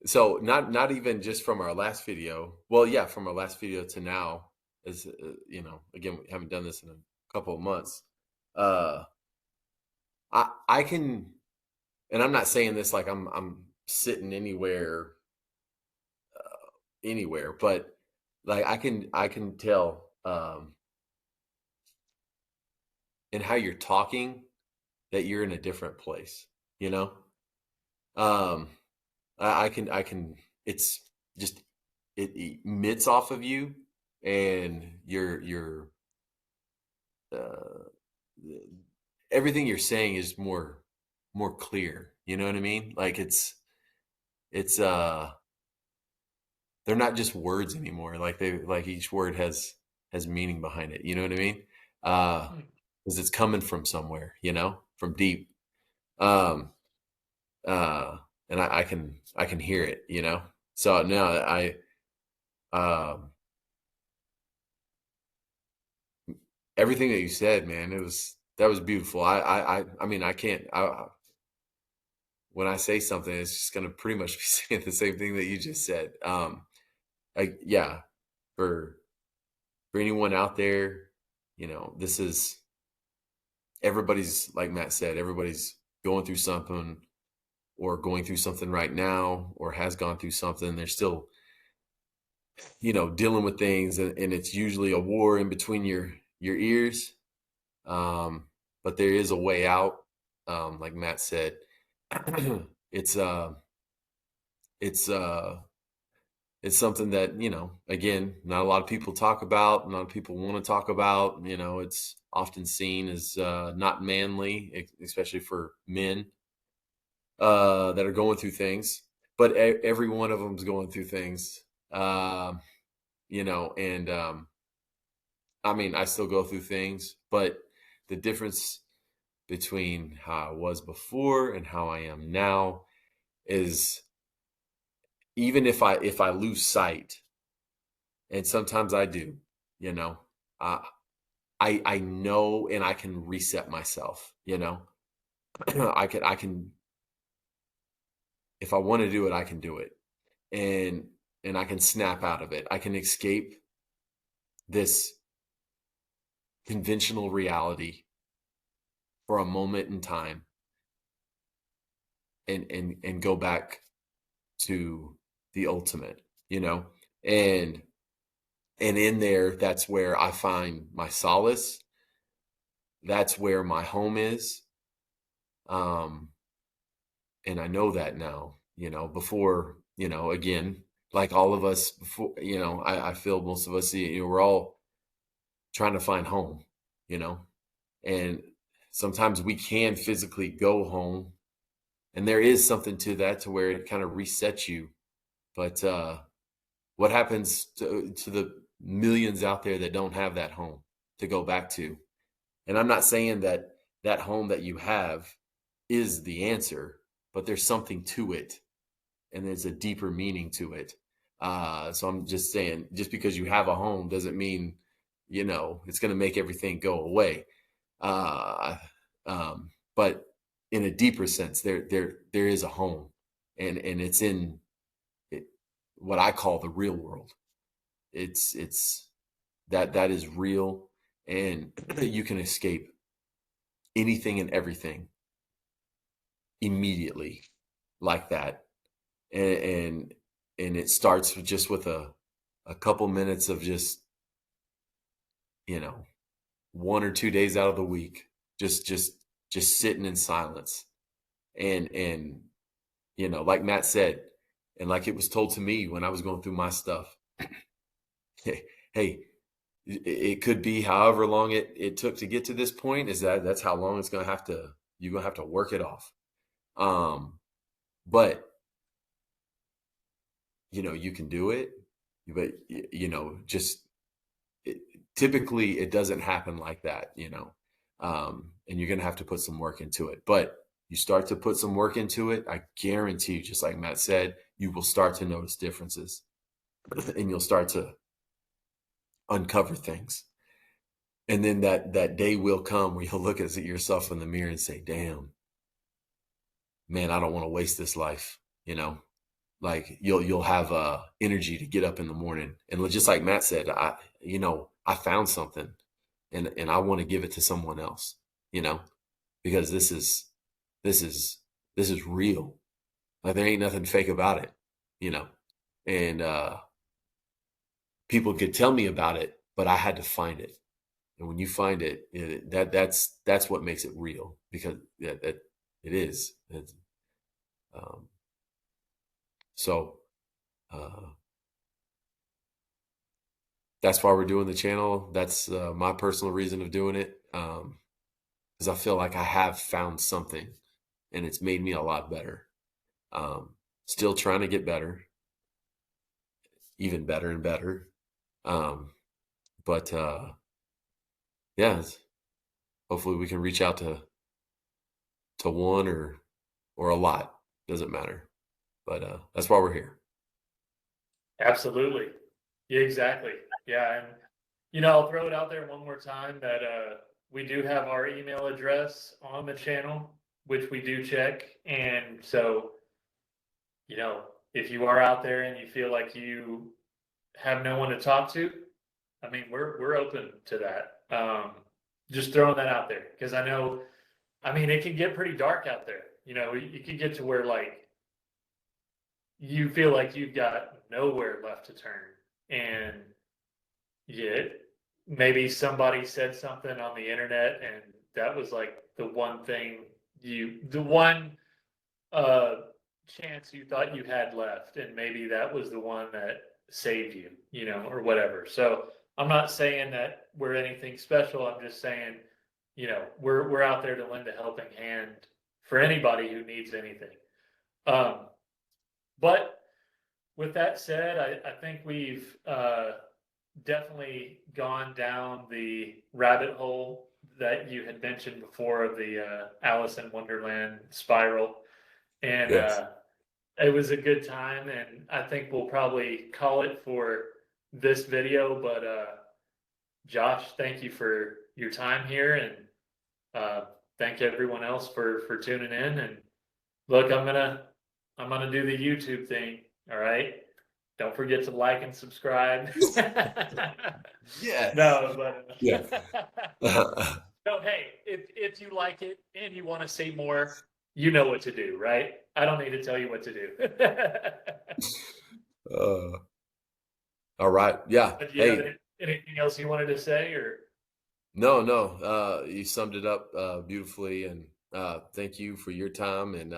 so not even just from our last video. Well, yeah, from our last video to now is again, we haven't done this in a couple of months. Uh I can, and I'm not saying this like I'm sitting anywhere, but like I can tell in how you're talking that you're in a different place, you know? Um I can it's just it emits off of you, and your uh everything you're saying is more clear, you know what I mean? Like it's they're not just words anymore. Like each word has meaning behind it. You know what I mean? Hmm. Because it's coming from somewhere, from deep. Um, uh, and I can hear it. So no, um, everything that you said, man, that was beautiful. I mean, I can't. When I say something, it's just gonna pretty much be saying the same thing that you just said. Yeah, for for anyone out there, this is everybody's, like Matt said, everybody's going through something, or going through something right now, or has gone through something. They're still, dealing with things, and it's usually a war in between your ears. Um, but there is a way out. Like Matt said, it's it's uh it's something that, again, not a lot of people talk about, not a lot of people want to talk about. It's often seen as not manly, especially for men that are going through things. But every one of them's going through things. um, and I mean, I still go through things, but the difference between how I was before and how I am now is, even if I lose sight, and sometimes I do, you know, uh, I know, and I can reset myself. I can, if I want to do it, I can do it, and I can snap out of it. I can escape this conventional reality for a moment in time, and go back to the ultimate, you know? And in there, that's where I find my solace. That's where my home is. Um, and I know that now, before, again, like all of us before, I feel most of us, we're all trying to find home, you know, and sometimes we can physically go home, and there is something to that, to where it kind of resets you. But what happens to the millions out there that don't have that home to go back to? And I'm not saying that that home that you have is the answer, but there's something to it, and there's a deeper meaning to it. So I'm just saying, just because you have a home doesn't mean, it's going to make everything go away. Uh, but in a deeper sense, there is a home, and it's in it, what I call the real world. It's that is real, and you can escape anything and everything immediately, like that. And it starts just with a couple minutes of just, you know 1 or 2 days out of the week, just sitting in silence, and like Matt said, and like it was told to me when I was going through my stuff. Hey, it could be however long it took to get to this point. That's how long it's gonna have to you're gonna have to work it off. But you can do it, but just it, typically it doesn't happen like that. And you're gonna have to put some work into it. But you start to put some work into it, I guarantee you, just like Matt said, you will start to notice differences, and you'll start to uncover things. And then that day will come where you'll look at yourself in the mirror and say, "Damn, man, I don't want to waste this life." Like you'll have energy to get up in the morning, and just like Matt said, I found something, and I want to give it to someone else, because this is this is real. Like there ain't nothing fake about it, you know. And people could tell me about it, but I had to find it. And when you find it, that's what makes it real, because that it is. Um, so uh, that's why we're doing the channel. That's my personal reason of doing it, because I feel like I have found something, and it's made me a lot better. Still trying to get better, even better and better. But yeah, hopefully we can reach out to one or a lot. Doesn't matter. But that's why we're here. Absolutely. Yeah, exactly. Yeah, and I'll throw it out there one more time that we do have our email address on the channel, which we do check. And so, if you are out there and you feel like you have no one to talk to, I mean, we're open to that. Just throwing that out there, because I mean, it can get pretty dark out there. You can get to where like you feel like you've got nowhere left to turn, and yet maybe somebody said something on the internet, and that was like the one uh chance you thought you had left, and maybe that was the one that saved you, or whatever. So I'm not saying that we're anything special. I'm just saying, we're out there to lend a helping hand for anybody who needs anything. But with that said, I think we've definitely gone down the rabbit hole that you had mentioned before of the Alice in Wonderland spiral. And Yes. it was a good time. And I think we'll probably call it for this video. But Josh, thank you for your time here. And thank everyone else for tuning in. And look, I'm gonna do the YouTube thing. All right. Don't forget to like and subscribe. Yes. No, but Yeah. no, hey, if you like it and you want to see more, you know what to do, right? I don't need to tell you what to do. uh, all right. Yeah. But do you have Hey, anything else you wanted to say, or? no. You summed it up beautifully, and thank you for your time. And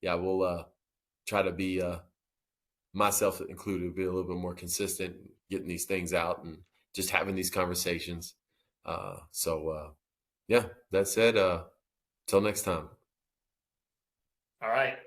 yeah, we'll try to be myself included, be a little bit more consistent, getting these things out and just having these conversations. Yeah, that said, till next time. All right.